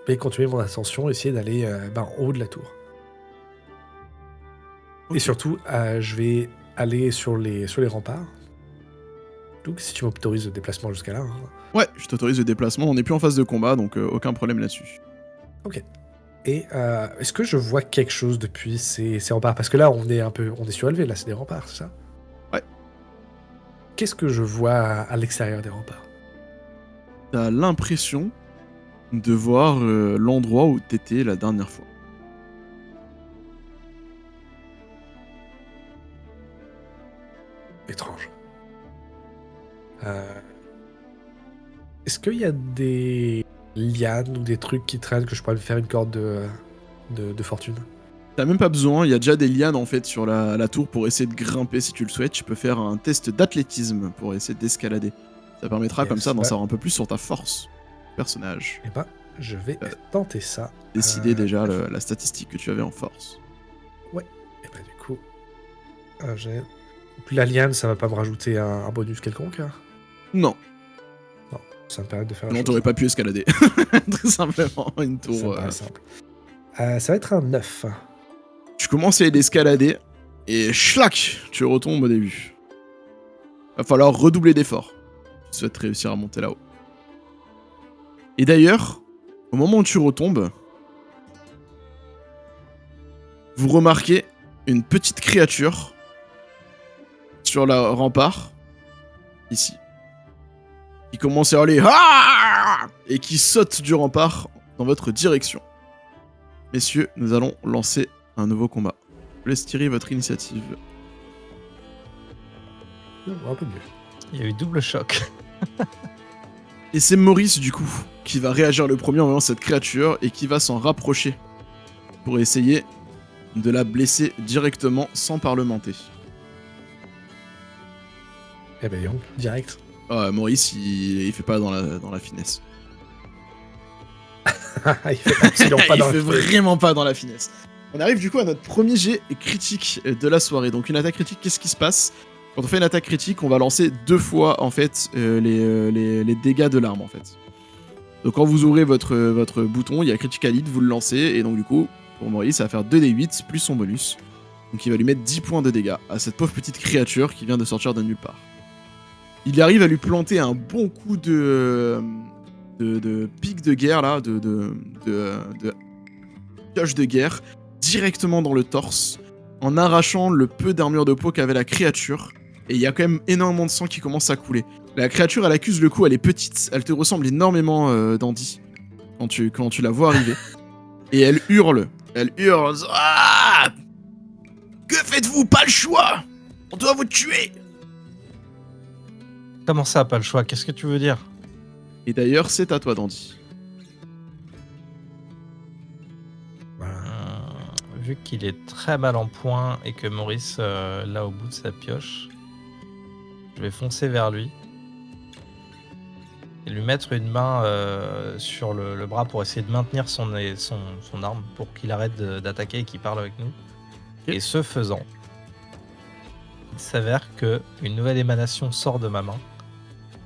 Je vais continuer mon ascension, essayer d'aller en haut de la tour. Ok. Et surtout, je vais aller sur les remparts. Donc si tu m'autorises le déplacement jusqu'à là. Ouais, je t'autorise le déplacement. On n'est plus en phase de combat, donc aucun problème là-dessus. Ok. Et est-ce que je vois quelque chose depuis ces remparts? Parce que là, on est surélevé, là, c'est des remparts, c'est ça? Ouais. Qu'est-ce que je vois à l'extérieur des remparts? T'as l'impression de voir l'endroit où t'étais la dernière fois. Étrange. Est-ce qu'il y a des lianes ou des trucs qui traînent que je pourrais me faire une corde de fortune? T'as même pas besoin, il y a déjà des lianes en fait sur la tour pour essayer de grimper si tu le souhaites. Tu peux faire un test d'athlétisme pour essayer d'escalader. Ça permettra Yes, comme ça d'en bah. savoir un peu plus sur ta force personnage. Eh ben, je vais tenter ça. Décider déjà la statistique que tu avais en force. Et ben du coup, j'ai... Puis la liane, ça va pas me rajouter un bonus quelconque, hein? Non, Ça me permet de faire la non, chose. t'aurais pas pu escalader. Très simplement, une Ça me tour. paraît simple. Ça va être un 9. Tu commences à essayer d'escalader et schlac, tu retombes au début. Va falloir redoubler d'efforts si tu souhaites réussir à monter là-haut. Et d'ailleurs, au moment où tu retombes, vous remarquez une petite créature sur la rempart, ici, qui commence à hurler ah et qui saute du rempart dans votre direction. Messieurs, nous allons lancer un nouveau combat. Je vous laisse tirer votre initiative. Un peu mieux. Il y a eu double choc. Et c'est Maurice, du coup, qui va réagir le premier en voyant cette créature et qui va s'en rapprocher pour essayer de la blesser directement sans parlementer. Eh ben, direct. Ah, Maurice, il fait pas dans la finesse. Il fait absolument pas Il dans fait le truc. vraiment pas dans la finesse. On arrive du coup à notre premier jet critique de la soirée. Donc une attaque critique, qu'est-ce qui se passe? Quand on fait une attaque critique, on va lancer 2 fois en fait les dégâts de l'arme en fait. Donc quand vous ouvrez votre bouton, il y a Critical Hit, vous le lancez et donc du coup pour Maurice ça va faire 2d8 plus son bonus. Donc il va lui mettre 10 points de dégâts à cette pauvre petite créature qui vient de sortir de nulle part. Il arrive à lui planter un bon coup de pique de guerre là, de pioche de guerre directement dans le torse en arrachant le peu d'armure de peau qu'avait la créature. Et il y a quand même énormément de sang qui commence à couler. La créature, elle accuse le coup, elle est petite, elle te ressemble énormément, Dandy, quand tu la vois arriver. Et elle hurle. Ah, que faites-vous? Pas le choix. On doit vous tuer. Comment ça, pas le choix? Qu'est-ce que tu veux dire? Et d'ailleurs, c'est à toi, Dandy. Voilà. Vu qu'il est très mal en point et que Maurice l'a au bout de sa pioche, je vais foncer vers lui et lui mettre une main sur le bras pour essayer de maintenir son arme pour qu'il arrête d'attaquer et qu'il parle avec nous. Et ce faisant, il s'avère que une nouvelle émanation sort de ma main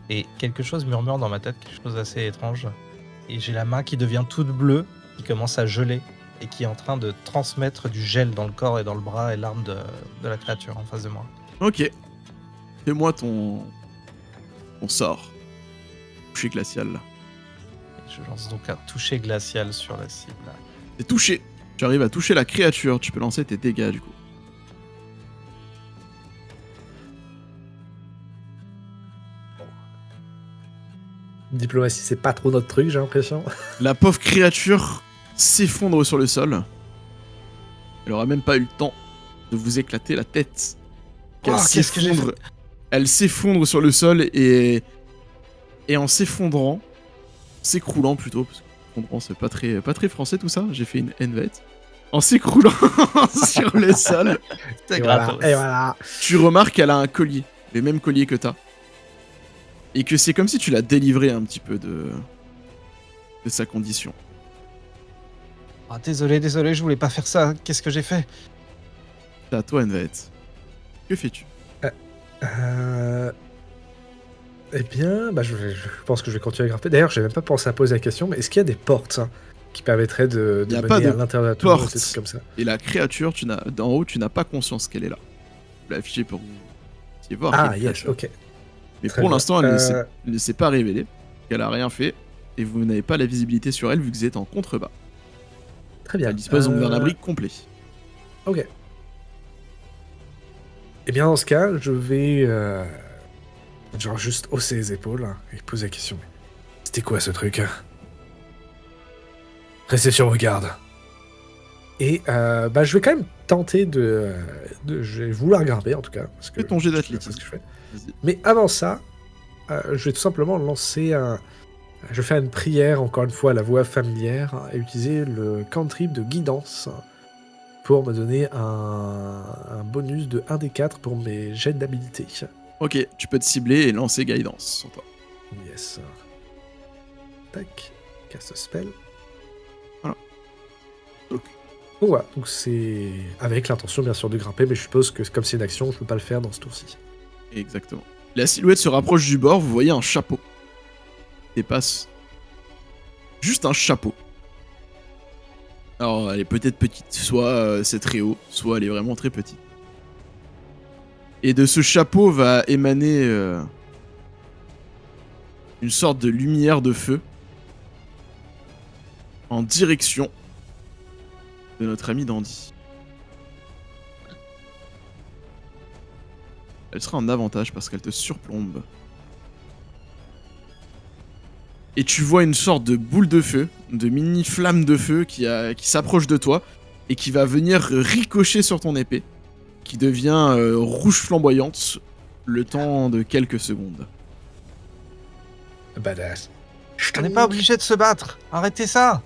et quelque chose murmure dans ma tête, quelque chose d'assez étrange. Et j'ai la main qui devient toute bleue, qui commence à geler et qui est en train de transmettre du gel dans le corps et dans le bras et l'arme de la créature en face de moi. Ok. Fais-moi ton sort. Toucher glacial. Et je lance donc un toucher glacial sur la cible. T'es touché. Tu arrives à toucher la créature, tu peux lancer tes dégâts du coup. Diplomatie, c'est pas trop notre truc, j'ai l'impression. La pauvre créature s'effondre sur le sol. Elle aura même pas eu le temps de vous éclater la tête. Qu'est-ce que j'ai fait? Elle s'effondre sur le sol et en s'écroulant plutôt, parce que s'effondrant, c'est pas très français tout ça, j'ai fait une NVET. En s'écroulant sur le sol, C'est Voilà, gratos. et voilà. tu remarques qu'elle a un collier, le même collier que t'as. Et que c'est comme si tu l'as délivré un petit peu de sa condition. Ah, désolé, je voulais pas faire ça. Qu'est-ce que j'ai fait? C'est à toi, NVET. Que fais-tu? Eh bien, je pense que je vais continuer à grimper. D'ailleurs, j'ai même pas pensé à poser la question, mais est-ce qu'il y a des portes qui permettraient de Il y a mener pas de à l'intérieur de la tour, porte. des trucs comme ça? Et la créature, d'en haut, tu n'as pas conscience qu'elle est là. Je l'ai affiché pour vous. Vous voir Ah, quelle yes, créature. ok. Mais Très pour bien. l'instant, elle ne s'est pas révélée. Elle a rien fait. Et vous n'avez pas la visibilité sur elle vu que vous êtes en contrebas. Très bien. Elle dispose donc d'un abri complet. Ok. Eh bien, dans ce cas, je vais genre juste hausser les épaules et poser la question. C'était quoi ce truc? Restez sur vos gardes. Et je vais quand même tenter je vais vouloir grimper en tout cas. Parce que Fais ton jet je sais pas d'athlétisme. ce que je fais. Vas-y. Mais avant ça, je vais tout simplement lancer je vais faire une prière, encore une fois, à la voix familière, et utiliser le cantrip de guidance pour me donner un bonus de 1 des 4 pour mes jets d'habilité. Ok, tu peux te cibler et lancer Guidance sur toi. Yes. Tac. Cast spell. Voilà. Donc voilà, donc c'est avec l'intention bien sûr de grimper, mais je suppose que comme c'est une action, je peux pas le faire dans ce tour-ci. Exactement. La silhouette se rapproche du bord, vous voyez un chapeau. Dépasse. Juste un chapeau. Alors, elle est peut-être petite, soit c'est très haut, soit elle est vraiment très petite. Et de ce chapeau va émaner une sorte de lumière de feu en direction de notre ami Dandy. Elle sera en avantage parce qu'elle te surplombe. Et tu vois une sorte de boule de feu, de mini flamme de feu qui s'approche de toi et qui va venir ricocher sur ton épée, qui devient rouge flamboyante le temps de quelques secondes. Badass. On n'est pas obligé de se battre. Arrêtez ça.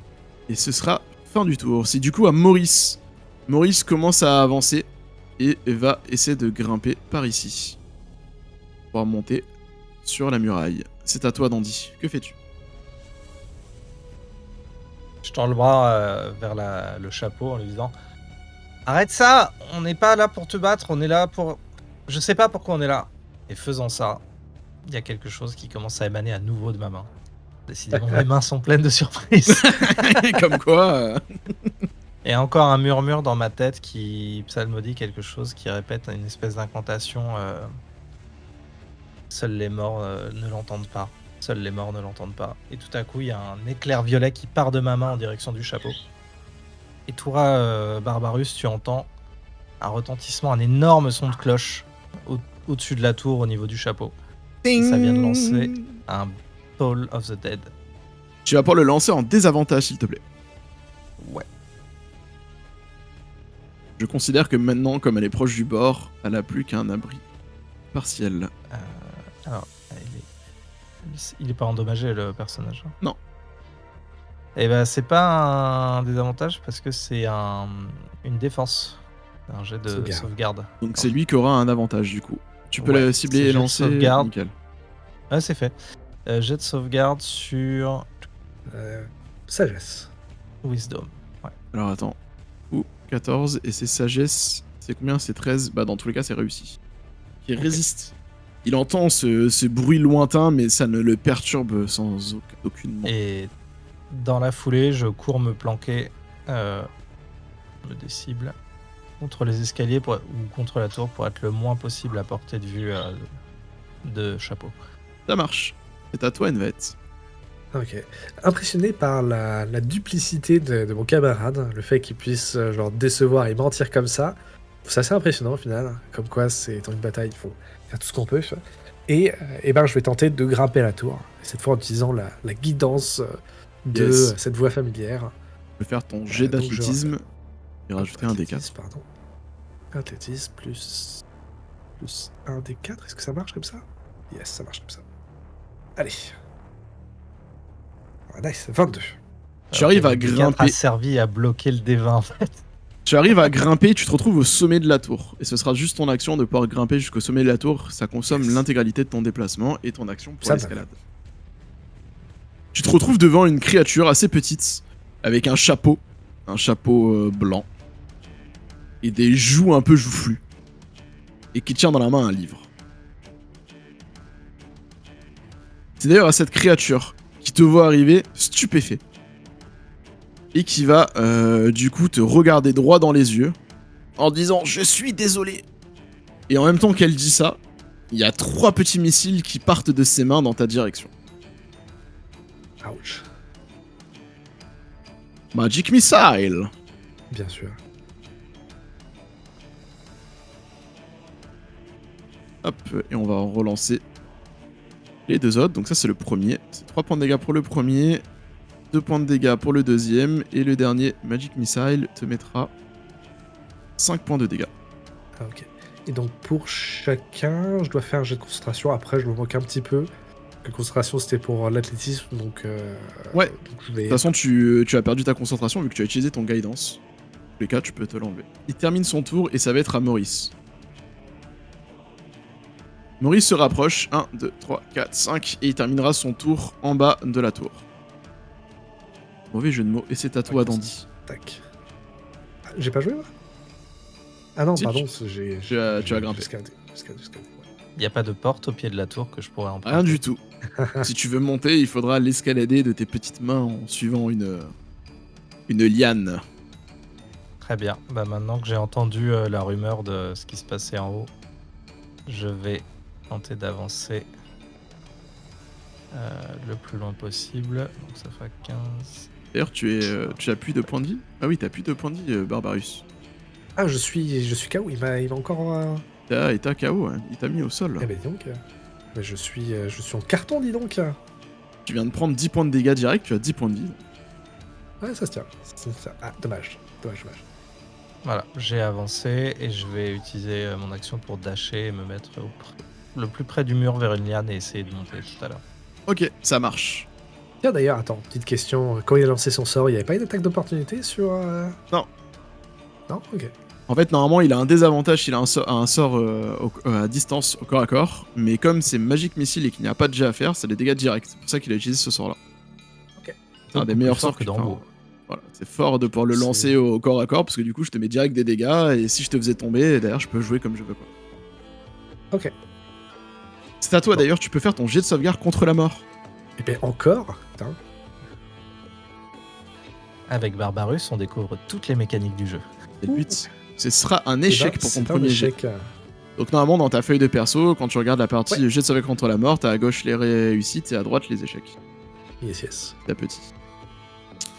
Et ce sera fin du tour. C'est du coup à Maurice. Maurice commence à avancer et va essayer de grimper par ici. Pour monter sur la muraille. C'est à toi, Dandy. Que fais-tu? Je tends le bras vers le chapeau en lui disant arrête ça. On n'est pas là pour te battre. On est là pour. Je sais pas pourquoi on est là. Et faisant ça, il y a quelque chose qui commence à émaner à nouveau de ma main. Décidément, mes mains sont pleines de surprises. Comme quoi. Et encore un murmure dans ma tête qui psalmodie quelque chose, qui répète une espèce d'incantation. Seuls les morts ne l'entendent pas. Seuls les morts ne l'entendent pas. Et tout à coup, il y a un éclair violet qui part de ma main en direction du chapeau. Et Toura Barbarus, tu entends un retentissement, un énorme son de cloche au-dessus de la tour au niveau du chapeau. Et ça vient de lancer un Toll of the Dead. Tu vas pouvoir le lancer en désavantage, s'il te plaît. Ouais. Je considère que maintenant, comme elle est proche du bord, elle n'a plus qu'un abri partiel. Alors, il est pas endommagé, le personnage. Non. Et ben, c'est pas un désavantage parce que c'est une défense. Un jet de sauvegarde. Donc c'est lui qui aura un avantage, du coup. Tu peux Ouais, le cibler c'est et jet de lancer. sauvegarde. Nickel. Ouais, c'est fait. Jet de sauvegarde sur Sagesse. Wisdom. Ouais. Alors attends. 14 et c'est sagesse. C'est combien? C'est 13. Bah dans tous les cas, c'est réussi. Il résiste. Il entend ce bruit lointain, mais ça ne le perturbe sans aucunement. Et dans la foulée, je cours me planquer des cibles contre les escaliers ou contre la tour pour être le moins possible à portée de vue de chapeau. Ça marche. C'est à toi, Envet. Ok. Impressionné par la duplicité de mon camarade, le fait qu'il puisse genre décevoir et mentir comme ça, c'est assez impressionnant au final. Comme quoi, c'est dans une bataille, il faut faire tout ce qu'on peut. Et je vais tenter de grimper la tour. Cette fois en utilisant la guidance de cette voix familière. Tu peux faire ton jet d'athlétisme et rajouter un D4. Pardon. Athlétisme plus 1 D4. Est-ce que ça marche comme ça? Yes, ça marche comme ça. Allez. Ah, nice, 22. Tu arrives à Le D4 grimper. a servi à bloquer le D20 en fait. Tu arrives à grimper, tu te retrouves au sommet de la tour. Et ce sera juste ton action de pouvoir grimper jusqu'au sommet de la tour. Ça consomme l'intégralité de ton déplacement et ton action pour l'escalade. Tu te retrouves devant une créature assez petite, avec un chapeau blanc, et des joues un peu joufflues, et qui tient dans la main un livre. C'est d'ailleurs à cette créature qui te voit arriver stupéfait, et qui va du coup te regarder droit dans les yeux, en disant « Je suis désolé !» Et en même temps qu'elle dit ça, il y a 3 petits missiles qui partent de ses mains dans ta direction. Ouch. Magic Missile. Bien sûr. Hop, et on va relancer les 2 autres. Donc ça c'est le premier. C'est 3 points de dégâts pour le premier, 2 points de dégâts pour le deuxième. Et le dernier, Magic Missile, te mettra 5 points de dégâts. Ah, ok. Et donc pour chacun, je dois faire un jet de concentration. Après, je me moque un petit peu. La concentration, c'était pour l'athlétisme, donc... Ouais. Donc je vais... De toute façon, tu as perdu ta concentration vu que tu as utilisé ton guidance. Dans tous les cas, tu peux te l'enlever. Il termine son tour et ça va être à Maurice. Maurice se rapproche. 1, 2, 3, 4, 5. Et il terminera son tour en bas de la tour. Mauvais jeu de mots. Et c'est à toi, Dandy. Tac. Ah, j'ai pas joué, moi? Ah non, Si, pardon, tu as grimpé. J'ai Il n'y a pas de porte au pied de la tour que je pourrais emprunter. Rien du tout. Si tu veux monter, il faudra l'escalader de tes petites mains en suivant une liane. Très bien. Bah, maintenant que j'ai entendu la rumeur de ce qui se passait en haut, je vais tenter d'avancer le plus loin possible. Donc ça fait 15. D'ailleurs, tu as plus de points de vie? Ah oui, t'as plus de points de vie, Barbarus. Ah, je suis KO, il m'a encore... Il t'a KO, hein. Il t'a mis au sol. Eh ben dis donc, je suis en carton, dis donc. Tu viens de prendre 10 points de dégâts direct, tu as 10 points de vie. Ouais, ça se tient. Ah, dommage. Voilà, j'ai avancé et je vais utiliser mon action pour dasher et me mettre le plus près du mur vers une liane et essayer de monter tout à l'heure. Ok, ça marche. Tiens, d'ailleurs, attends, petite question. Quand il a lancé son sort, il n'y avait pas une attaque d'opportunité sur... Non. Non? Ok. En fait, normalement, il a un désavantage, il a un sort à distance, au corps à corps. Mais comme c'est Magic Missile et qu'il n'y a pas de jet à faire, c'est des dégâts directs. C'est pour ça qu'il a utilisé ce sort-là. Ok. C'est un des meilleurs sorts que d'en haut. Voilà, c'est fort de pouvoir le lancer au corps à corps, parce que du coup, je te mets direct des dégâts, et si je te faisais tomber, d'ailleurs, je peux jouer comme je veux, quoi. Ok. C'est à toi, d'ailleurs, tu peux faire ton jet de sauvegarde contre la mort. Eh ben encore? Putain. Avec Barbarus, on découvre toutes les mécaniques du jeu. C'est le but. Ce sera un échec pour ton premier jet. échec. Donc normalement, dans ta feuille de perso, quand tu regardes la partie Ouais. jet de sauvegarde contre la mort, t'as à gauche les réussites et à droite les échecs. Yes. T'as petit.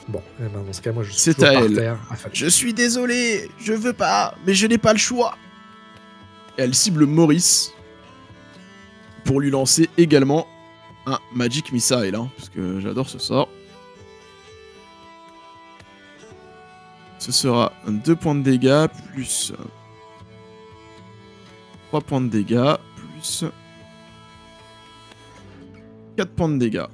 Bon, eh ben, dans ce cas, moi, je suis C'est toujours à par elle. terre. Enfin, Je suis désolé, je veux pas, mais je n'ai pas le choix. Et elle cible Maurice pour lui lancer également un Magic Missile, hein, parce que j'adore ce sort. Ce sera 2 points de dégâts plus 3 points de dégâts plus 4 points de dégâts.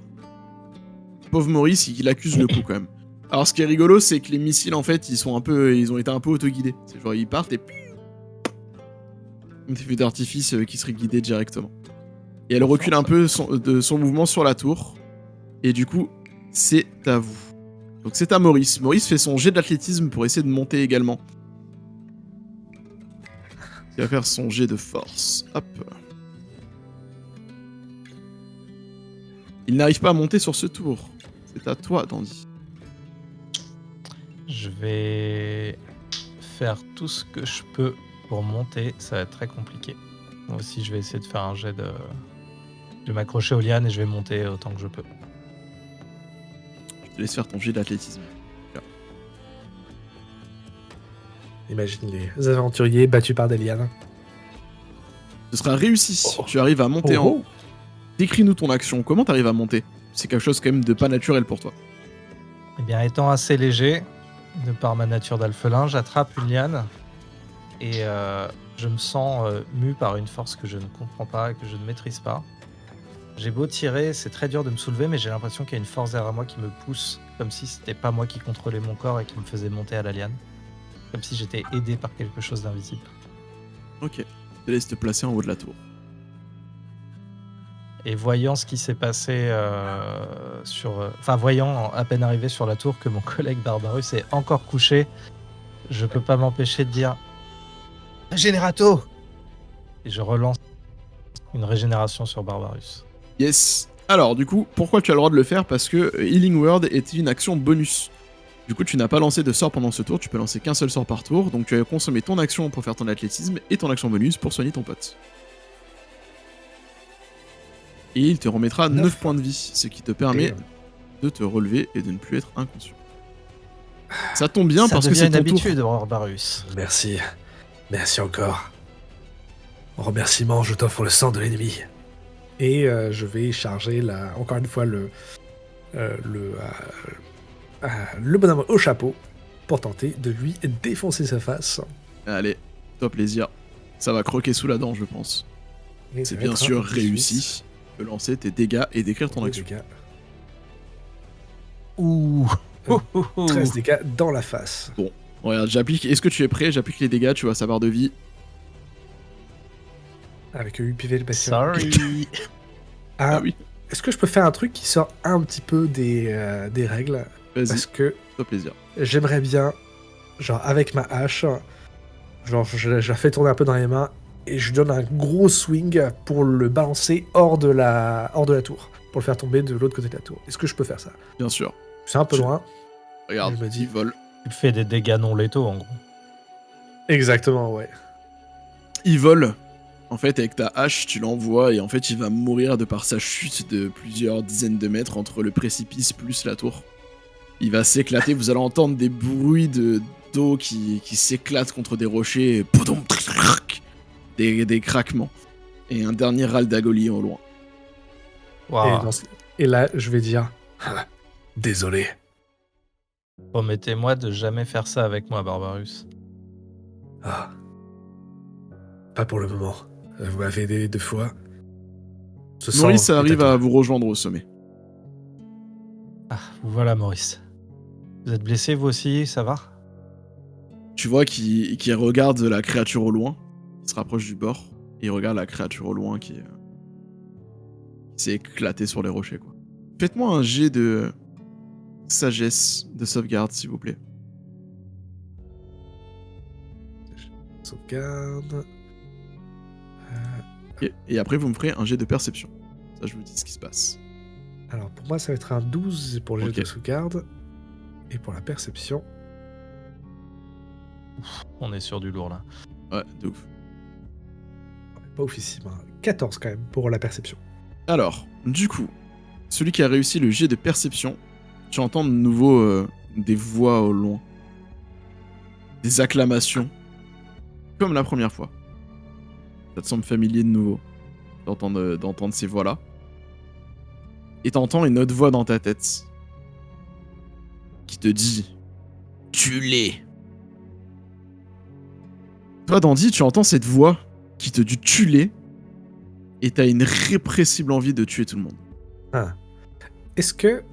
Pauvre Maurice, il accuse le coup quand même. Alors ce qui est rigolo, c'est que les missiles en fait, ils ont été un peu autoguidés. C'est genre ils partent et des feux d'artifice qui seraient guidés directement. Et elle recule un peu de son mouvement sur la tour. Et du coup, c'est à vous. Donc c'est à Maurice. Maurice fait son jet d'athlétisme pour essayer de monter également. Il va faire son jet de force. Hop. Il n'arrive pas à monter sur ce tour. C'est à toi, Dandy. Je vais faire tout ce que je peux pour monter. Ça va être très compliqué. Moi aussi, je vais essayer de faire un jet de... Je vais m'accrocher aux lianes et je vais monter autant que je peux. Je te laisse faire ton jet d'athlétisme. imagine les aventuriers battus par des lianes. Ce sera réussi. Oh. Tu arrives à monter en Oh, haut. Décris-nous ton action. Comment t'arrives à monter? C'est quelque chose quand même de pas naturel pour toi. Eh bien, étant assez léger, de par ma nature d'alphelin, j'attrape une liane et je me sens mu par une force que je ne comprends pas et que je ne maîtrise pas. J'ai beau tirer, c'est très dur de me soulever, mais j'ai l'impression qu'il y a une force derrière moi qui me pousse, comme si c'était pas moi qui contrôlais mon corps et qui me faisait monter à la liane. Comme si j'étais aidé par quelque chose d'invisible. Ok. Je te laisse te placer en haut de la tour. Et voyant ce qui s'est passé voyant à peine arrivé sur la tour que mon collègue Barbarus est encore couché, je peux pas m'empêcher de dire Régénérato! Et je relance une régénération sur Barbarus. Yes. Alors, du coup, pourquoi tu as le droit de le faire? Parce que Healing Word est une action bonus. Du coup, tu n'as pas lancé de sort pendant ce tour, tu peux lancer qu'un seul sort par tour, donc tu as consommé ton action pour faire ton athlétisme et ton action bonus pour soigner ton pote. Et il te remettra 9 points de vie, ce qui te permet de te relever et de ne plus être inconscient. Ça tombe bien parce que c'est une ton tour. habitude, Barbarus. Merci. Merci encore. En remerciement, je t'offre le sang de l'ennemi. Et je vais charger encore une fois le bonhomme au chapeau pour tenter de lui défoncer sa face. Allez, toi plaisir. Ça va croquer sous la dent, je pense. Et C'est ça va bien être un sûr 18. réussi. Tu peux lancer tes dégâts et décrire ton Les action. dégâts. Ouh. 13 dégâts dans la face. Regarde, j'applique. Est-ce que tu es prêt? J'applique les dégâts, tu vois sa barre de vie. Avec 8 PV de passion. Sorry. Ah, Ah oui, est-ce que je peux faire un truc qui sort un petit peu des règles? vas-y, Parce que toi plaisir. j'aimerais bien, genre avec ma hache, genre je la fais tourner un peu dans les mains et je lui donne un gros swing pour le balancer hors de la tour, pour le faire tomber de l'autre côté de la tour. Est-ce que je peux faire ça? Bien sûr. C'est un peu Je- loin. Regarde, Je me dis- il vole. Tu fais des dégâts non létaux en gros. Exactement, ouais. Il vole. En fait, avec ta hache, tu l'envoies et en fait, il va mourir de par sa chute de plusieurs dizaines de mètres entre le précipice plus la tour. Il va s'éclater. Vous allez entendre des bruits d'eau qui s'éclatent contre des rochers. Et poudoum, des craquements. Et un dernier râle d'agolie au loin. Waouh. Et là, je vais dire Ah, désolé. Promettez-moi de jamais faire ça avec moi, Barbarus. Ah. Pas pour le moment. Vous m'avez aidé 2 fois. Ce sang Maurice est à arrive toi. à vous rejoindre au sommet. Ah, vous voilà, Maurice. Vous êtes blessé, vous aussi, ça va? Tu vois qu'il regarde la créature au loin. Il se rapproche du bord. Et il regarde la créature au loin qui s'est éclatée sur les rochers, quoi. Faites-moi un jet de sagesse de sauvegarde, s'il vous plaît. Sauvegarde. Et après, vous me ferez un jet de perception. Ça, je vous dis ce qui se passe. Alors pour moi, ça va être un 12 pour le Ok. jet de sauvegarde. Et pour la perception, On est sur du lourd là. Ouais, de ouf. pas oufissime. 14 quand même pour la perception. Alors, du coup, celui qui a réussi le jet de perception, tu entends de nouveau des voix au loin. Des acclamations. Comme la première fois. Ça te semble familier de nouveau d'entendre ces voix-là. Et t'entends une autre voix dans ta tête qui te dit « Tue-les !» Toi, Dandy, tu entends cette voix qui te dit « Tue-les !» et t'as une répressible envie de tuer tout le monde. Ah. Est-ce que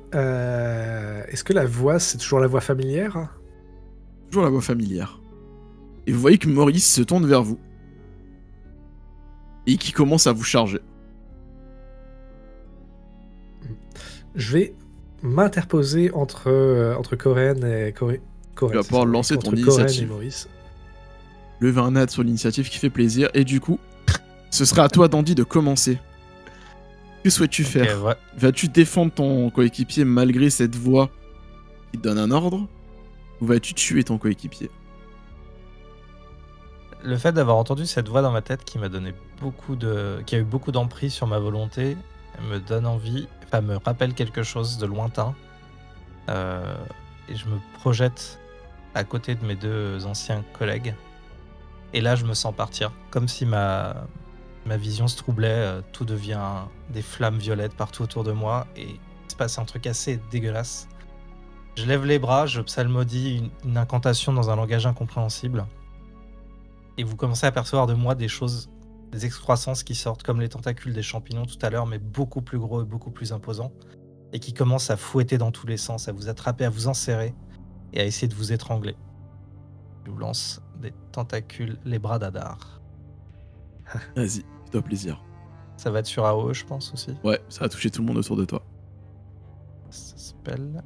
la voix, c'est toujours la voix familière? Toujours la voix familière. Et vous voyez que Maurice se tourne vers vous. Et qui commence à vous charger. Je vais m'interposer entre Coréenne et Coréenne. Tu vas pouvoir lancer ton Coréenne et initiative. Maurice. Levez un nat sur l'initiative qui fait plaisir. Et du coup, ce sera à toi, Dandy, de commencer. Que souhaites-tu faire? Ok, ouais. Vas-tu défendre ton coéquipier malgré cette voix qui te donne un ordre? Ou vas-tu tuer ton coéquipier? Le fait d'avoir entendu cette voix dans ma tête qui m'a donné qui a eu beaucoup d'emprise sur ma volonté, me donne envie, enfin me rappelle quelque chose de lointain. Et je me projette à côté de mes 2 anciens collègues. Et là, je me sens partir, comme si ma vision se troublait, tout devient des flammes violettes partout autour de moi, et il se passe un truc assez dégueulasse. Je lève les bras, je psalmodie une incantation dans un langage incompréhensible, et vous commencez à percevoir de moi des choses, des excroissances qui sortent comme les tentacules des champignons tout à l'heure, mais beaucoup plus gros et beaucoup plus imposants, et qui commencent à fouetter dans tous les sens, à vous attraper, à vous enserrer, et à essayer de vous étrangler. Je vous lance des tentacules, les bras d'Adar. Vas-y, fais-toi plaisir. Ça va être sur AOE, je pense aussi. Ouais, ça va toucher tout le monde autour de toi. Ça s'appelle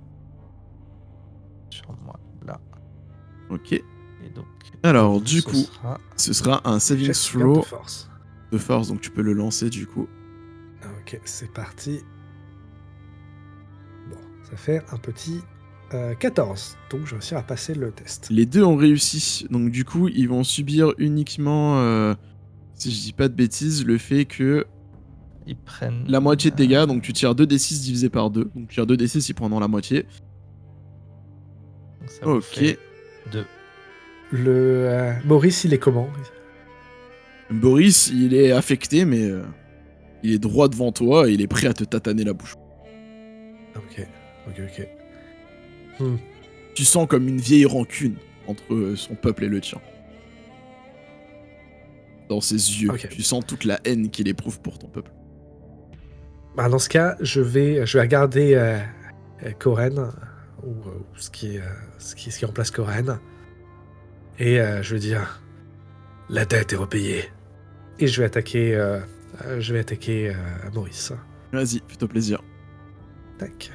sur moi, là. Ok. Et donc, Alors, vous, du ce coup, sera- ce sera un saving Jet de sauvegarde throw de force. de force, donc tu peux le lancer du coup. Ok, c'est parti. Bon, ça fait un petit 14. Donc je vais réussir à passer le test. Les 2 ont réussi, donc du coup, ils vont subir uniquement, si je dis pas de bêtises, le fait que ils prennent la moitié de dégâts, donc tu tires 2d6 divisé par 2, donc tu tires 2d6, ils prendront la moitié. donc ça vous Ok. fait 2. Le Maurice, il est comment? Boris, il est affecté, mais il est droit devant toi et il est prêt à te tataner la bouche. Ok. Hmm. Tu sens comme une vieille rancune entre son peuple et le tien. Dans ses yeux, Ok. tu sens toute la haine qu'il éprouve pour ton peuple. Bah, dans ce cas, je vais regarder Koren, ou ce qui remplace Koren, et je vais dire la dette est repayée. Et je vais attaquer Maurice. Vas-y, fais-toi plaisir. Tac.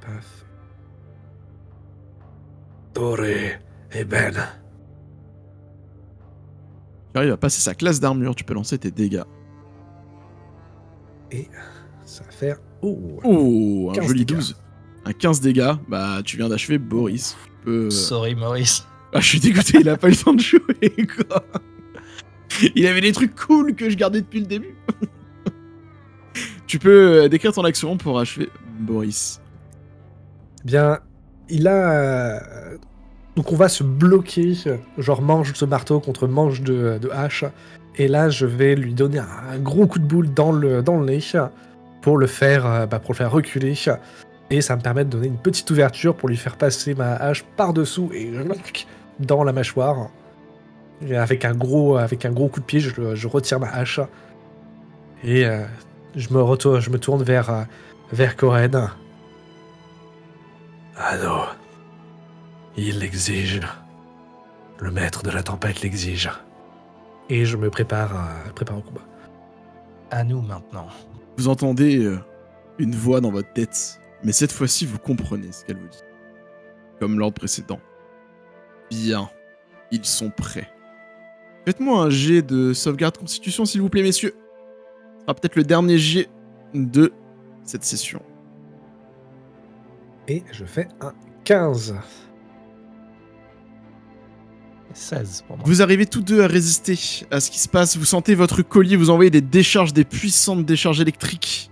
Paf. Doré et Ben. Tu arrives à passer sa classe d'armure, tu peux lancer tes dégâts. Et ça va faire... Oh, Oh, un 15 joli dégâts. 12. Un 15 dégâts, bah tu viens d'achever Boris. Tu peux... Sorry, Maurice. Ah, je suis dégoûté, il a pas eu le temps de jouer, quoi. Il avait des trucs cool que je gardais depuis le début. Tu peux décrire ton action pour achever Boris. Bien, il a... Donc on va se bloquer, genre manche de marteau contre manche de hache. Et là, je vais lui donner un gros coup de boule dans le nez pour le faire reculer. Et ça me permet de donner une petite ouverture pour lui faire passer ma hache par-dessous et dans la mâchoire. Et avec un gros coup de pied, je retire ma hache. Et je me tourne vers Koren. Ah non. Il l'exige. Le maître de la tempête l'exige. Et je me prépare au combat. À nous maintenant. Vous entendez une voix dans votre tête, mais cette fois-ci, vous comprenez ce qu'elle vous dit. Comme l'ordre précédent. Bien, ils sont prêts. Faites-moi un jet de sauvegarde constitution, s'il vous plaît, messieurs. Ce sera peut-être le dernier jet de cette session. Et je fais un 15. 16 pour moi. Vous arrivez tous deux à résister à ce qui se passe. Vous sentez votre collier vous envoyer des puissantes décharges électriques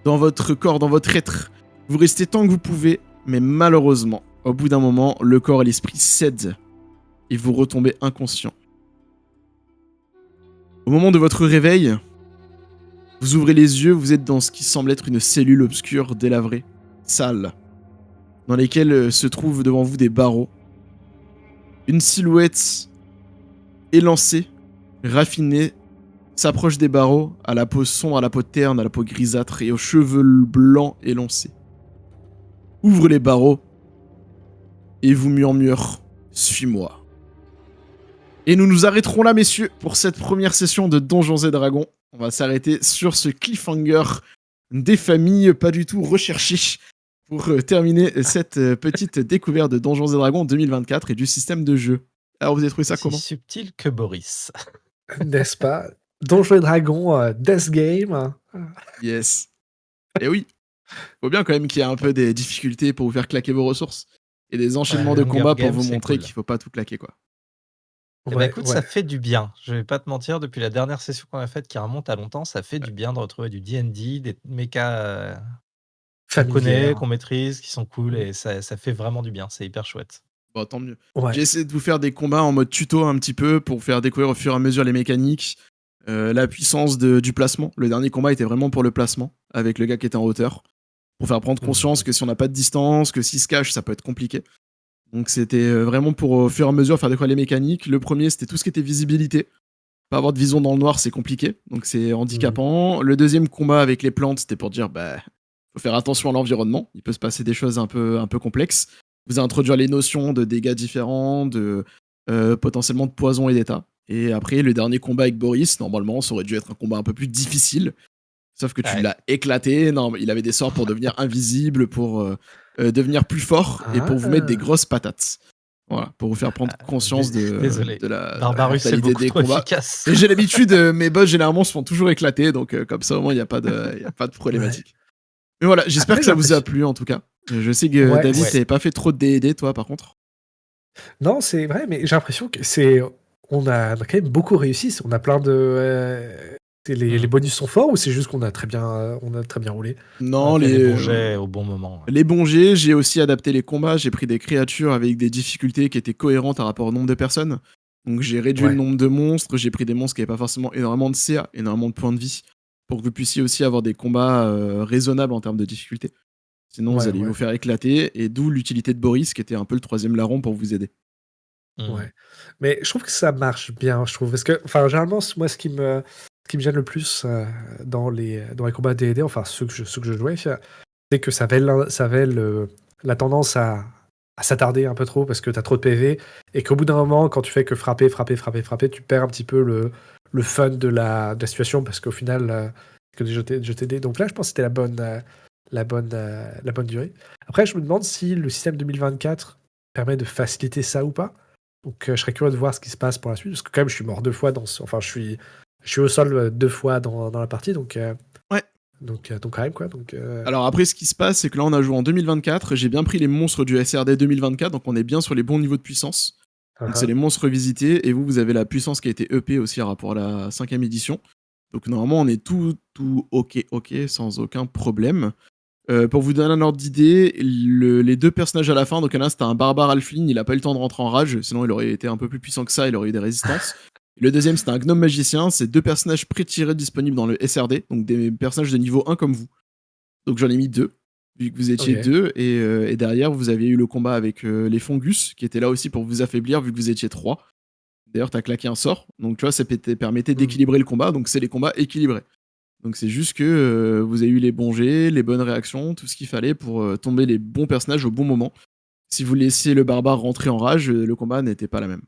dans votre corps, dans votre être. Vous restez tant que vous pouvez, mais malheureusement, au bout d'un moment, le corps et l'esprit cèdent et vous retombez inconscient. Au moment de votre réveil, vous ouvrez les yeux, vous êtes dans ce qui semble être une cellule obscure, délabrée, sale, dans lesquelles se trouvent devant vous des barreaux. Une silhouette élancée, raffinée, s'approche des barreaux, à la peau sombre, à la peau terne, à la peau grisâtre et aux cheveux blancs élancés. Ouvre les barreaux et vous murmure « Suis-moi ». Et nous nous arrêterons là, messieurs, pour cette première session de Donjons et Dragons. On va s'arrêter sur ce cliffhanger des familles pas du tout recherchées pour terminer cette petite découverte de Donjons et Dragons 2024 et du système de jeu. Alors, vous avez trouvé ça Aussi comment ? subtil que Boris. N'est-ce pas? Donjons et Dragons, Death Game. Yes. Et oui, faut bien quand même qu'il y ait un peu des difficultés pour vous faire claquer vos ressources et des enchaînements Ouais, de Hunger combats pour Games, vous c'est montrer cool. qu'il faut pas tout claquer, quoi. Eh ben, écoute, ça fait du bien. Je vais pas te mentir, depuis la dernière session qu'on a faite qui remonte à longtemps, ça fait du bien de retrouver du D&D, des mechas qu'on connaît, qu'on maîtrise, qui sont cool, et ça fait vraiment du bien. C'est hyper chouette. Bon, tant mieux. Ouais. J'ai essayé de vous faire des combats en mode tuto un petit peu pour vous faire découvrir au fur et à mesure les mécaniques, la puissance du placement. Le dernier combat était vraiment pour le placement, avec le gars qui était en hauteur, pour faire prendre conscience que si on n'a pas de distance, que s'il se cache, ça peut être compliqué. Donc c'était vraiment pour au fur et à mesure faire découvrir les mécaniques. Le premier, c'était tout ce qui était visibilité. Pas avoir de vision dans le noir, c'est compliqué, donc c'est handicapant. Le deuxième combat avec les plantes, c'était pour dire, faut faire attention à l'environnement. Il peut se passer des choses un peu complexes. Vous introduire les notions de dégâts différents, de potentiellement de poison et d'état. Et après, le dernier combat avec Boris, normalement, ça aurait dû être un combat un peu plus difficile. Sauf que tu l'as éclaté. Non, il avait des sorts pour devenir invisible, pour devenir plus fort et pour vous mettre des grosses patates. Voilà, pour vous faire prendre conscience de la Barbarus, c'est brutalité beaucoup des trop combats. efficace. Et j'ai l'habitude, mes boss généralement se font toujours éclater, donc comme ça au moins il n'y a pas de problématique. Ouais. Mais voilà, j'espère que ça vous a plu en tout cas. Je sais que David, t'avais pas fait trop de D&D toi par contre. Non, c'est vrai, mais j'ai l'impression que on a quand même beaucoup réussi. On a plein de... Les bonus sont forts ou c'est juste qu'on a très bien roulé? Non, les bons jets au bon moment. Les bons jets, j'ai aussi adapté les combats, j'ai pris des créatures avec des difficultés qui étaient cohérentes par rapport au nombre de personnes. Donc j'ai réduit le nombre de monstres, j'ai pris des monstres qui n'avaient pas forcément énormément de CA, énormément de points de vie, pour que vous puissiez aussi avoir des combats raisonnables en termes de difficulté. Sinon, vous Ouais, allez ouais. vous faire éclater, et d'où l'utilité de Boris, qui était un peu le troisième larron pour vous aider. Ouais. Mais je trouve que ça marche bien, je trouve. Parce que, enfin, généralement, moi, ce qui me gêne le plus dans les combats D&D, enfin, ceux que je jouais, c'est que ça avait la tendance à s'attarder un peu trop parce que t'as trop de PV et qu'au bout d'un moment, quand tu fais que frapper, frapper, frapper, frapper, tu perds un petit peu le fun de la situation parce qu'au final, que de jeter des. Donc là, je pense que c'était la bonne durée. Après, je me demande si le système 2024 permet de faciliter ça ou pas. Donc, je serais curieux de voir ce qui se passe pour la suite parce que quand même, je suis mort 2 fois enfin, je suis au sol 2 fois dans la partie, donc, Ouais. donc quand même quoi. Donc, Alors après, ce qui se passe, c'est que là, on a joué en 2024. J'ai bien pris les monstres du SRD 2024, donc on est bien sur les bons niveaux de puissance. Donc c'est les monstres visités, et vous avez la puissance qui a été EP aussi par rapport à la 5ème édition. Donc normalement, on est tout ok, sans aucun problème. Pour vous donner un ordre d'idée, les 2 personnages à la fin, donc il y en a un, c'était un barbare Alfling, il a pas eu le temps de rentrer en rage, sinon il aurait été un peu plus puissant que ça, il aurait eu des résistances. Le deuxième, c'était un gnome magicien, c'est 2 personnages pré-tirés disponibles dans le SRD, donc des personnages de niveau 1 comme vous. Donc j'en ai mis 2, vu que vous étiez Ok. 2, et derrière, vous aviez eu le combat avec les Fungus, qui étaient là aussi pour vous affaiblir, vu que vous étiez 3. D'ailleurs, t'as claqué un sort, donc tu vois, ça permettait d'équilibrer le combat, donc c'est les combats équilibrés. Donc c'est juste que vous avez eu les bons jets, les bonnes réactions, tout ce qu'il fallait pour tomber les bons personnages au bon moment. Si vous laissiez le barbare rentrer en rage, le combat n'était pas la même.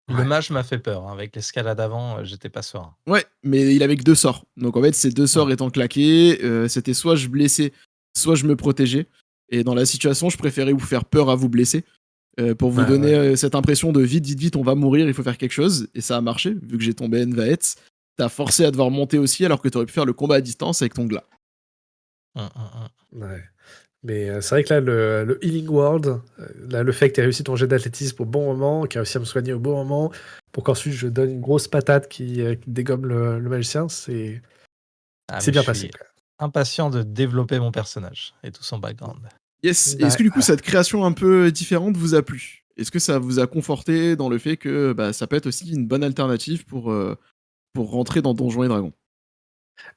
Le mage m'a fait peur. Avec l'escalade avant, j'étais pas serein. Ouais, mais il avait que 2 sorts. Donc en fait, ces 2 sorts étant claqués, c'était soit je blessais, soit je me protégeais. Et dans la situation, je préférais vous faire peur à vous blesser. Pour vous donner cette impression de vite, vite, vite, on va mourir, il faut faire quelque chose. Et ça a marché, vu que j'ai tombé Envaets. T'as forcé à devoir monter aussi, alors que t'aurais pu faire le combat à distance avec ton glas. Ouais. Mais c'est vrai que là, le Healing World, là, le fait que tu aies réussi ton jet d'athlétisme au bon moment, qu'il a réussi à me soigner au bon moment, pour qu'ensuite je donne une grosse patate qui dégomme le magicien, c'est bien passé. Quoi. Impatient de développer mon personnage et tout son background. Yes. Et est-ce que du coup, cette création un peu différente vous a plu? Est-ce que ça vous a conforté dans le fait que ça peut être aussi une bonne alternative pour rentrer dans Donjons et Dragons?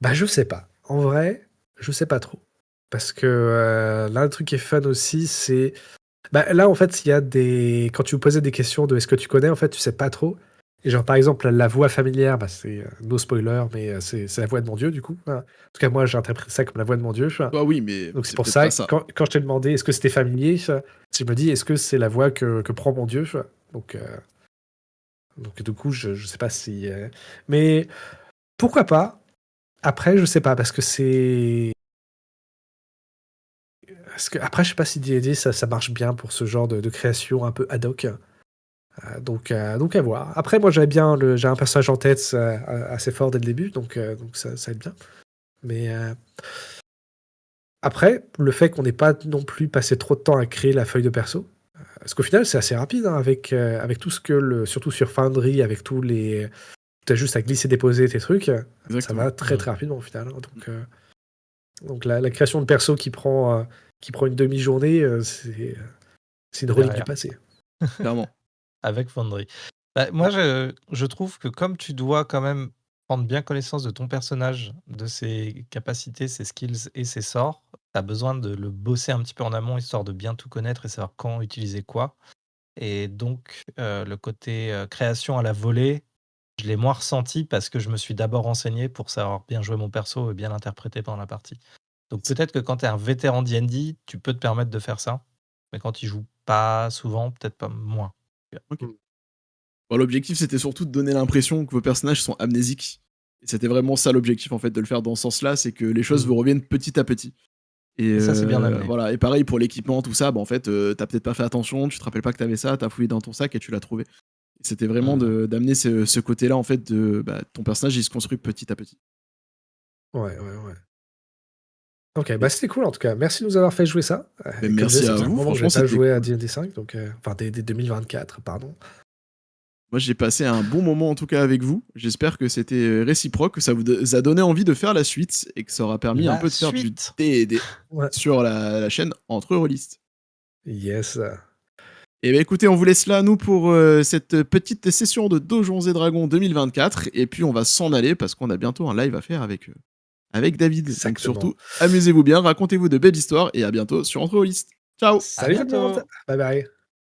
Bah, je sais pas. En vrai, je sais pas trop. Parce que là, le truc qui est fun aussi, c'est. Bah, là, en fait, il y a des. Quand tu me posais des questions de est-ce que tu connais, en fait, tu sais pas trop. Et genre, par exemple, la voix familière, bah, c'est no spoiler, mais c'est la voix de mon Dieu, du coup. Hein. En tout cas, moi, j'ai interprété ça comme la voix de mon Dieu. Bah oui, mais Donc, c'est c'est pour peut-être ça, pas ça. quand je t'ai demandé est-ce que c'était familier, je me dis est-ce que c'est la voix que prend mon Dieu. Donc, du coup, je sais pas si. Mais pourquoi pas? Après, je sais pas, parce que c'est. Après, je sais pas si D&D ça marche bien pour ce genre de création un peu ad hoc. Donc à voir. Après, moi, j'ai un personnage en tête assez fort dès le début, donc ça aide bien. Mais après, le fait qu'on n'ait pas non plus passé trop de temps à créer la feuille de perso, parce qu'au final, c'est assez rapide hein, avec tout ce que surtout sur Foundry, avec tous les, t'as juste à glisser déposer tes trucs, ça va très très rapidement au final. Hein. Donc la création de perso qui prend une demi-journée, c'est une relique du passé. Clairement. Avec Foundry. Bah, moi, je trouve que comme tu dois quand même prendre bien connaissance de ton personnage, de ses capacités, ses skills et ses sorts, tu as besoin de le bosser un petit peu en amont, histoire de bien tout connaître et savoir quand utiliser quoi. Et donc, le côté création à la volée, je l'ai moins ressenti parce que je me suis d'abord renseigné pour savoir bien jouer mon perso et bien l'interpréter pendant la partie. Donc peut-être que quand tu es un vétéran D&D, tu peux te permettre de faire ça. Mais quand tu joues pas souvent, peut-être pas moins. Ok. Bon, l'objectif, c'était surtout de donner l'impression que vos personnages sont amnésiques. Et c'était vraiment ça l'objectif, en fait, de le faire dans ce sens-là, c'est que les choses vous reviennent petit à petit. Et ça, c'est bien amené. Voilà. Et pareil pour l'équipement, tout ça, en fait, t'as peut-être pas fait attention, tu te rappelles pas que t'avais ça, t'as fouillé dans ton sac et tu l'as trouvé. Et c'était vraiment d'amener ce côté-là, en fait, de ton personnage, il se construit petit à petit. Ouais. Ok, bah c'était cool en tout cas. Merci de nous avoir fait jouer ça. Mais Comme merci je disais, ça à faisait un vous, moment que franchement, j'avais pas c'était joué à cool. D&D 5, donc enfin D&D 2024, pardon. Moi, j'ai passé un bon moment en tout cas avec vous. J'espère que c'était réciproque, que ça vous a donné envie de faire la suite et que ça aura permis un peu de faire du D&D sur la chaîne Entre Rôlistes. Yes. Et bien écoutez, on vous laisse là, nous, pour cette petite session de Donjons et Dragons 2024. Et puis on va s'en aller parce qu'on a bientôt un live à faire avec avec David. Donc Exactement. surtout, amusez-vous bien, racontez-vous de belles histoires et à bientôt sur Entre aux listes. Ciao! Salut tout le monde! bientôt. Bye bye.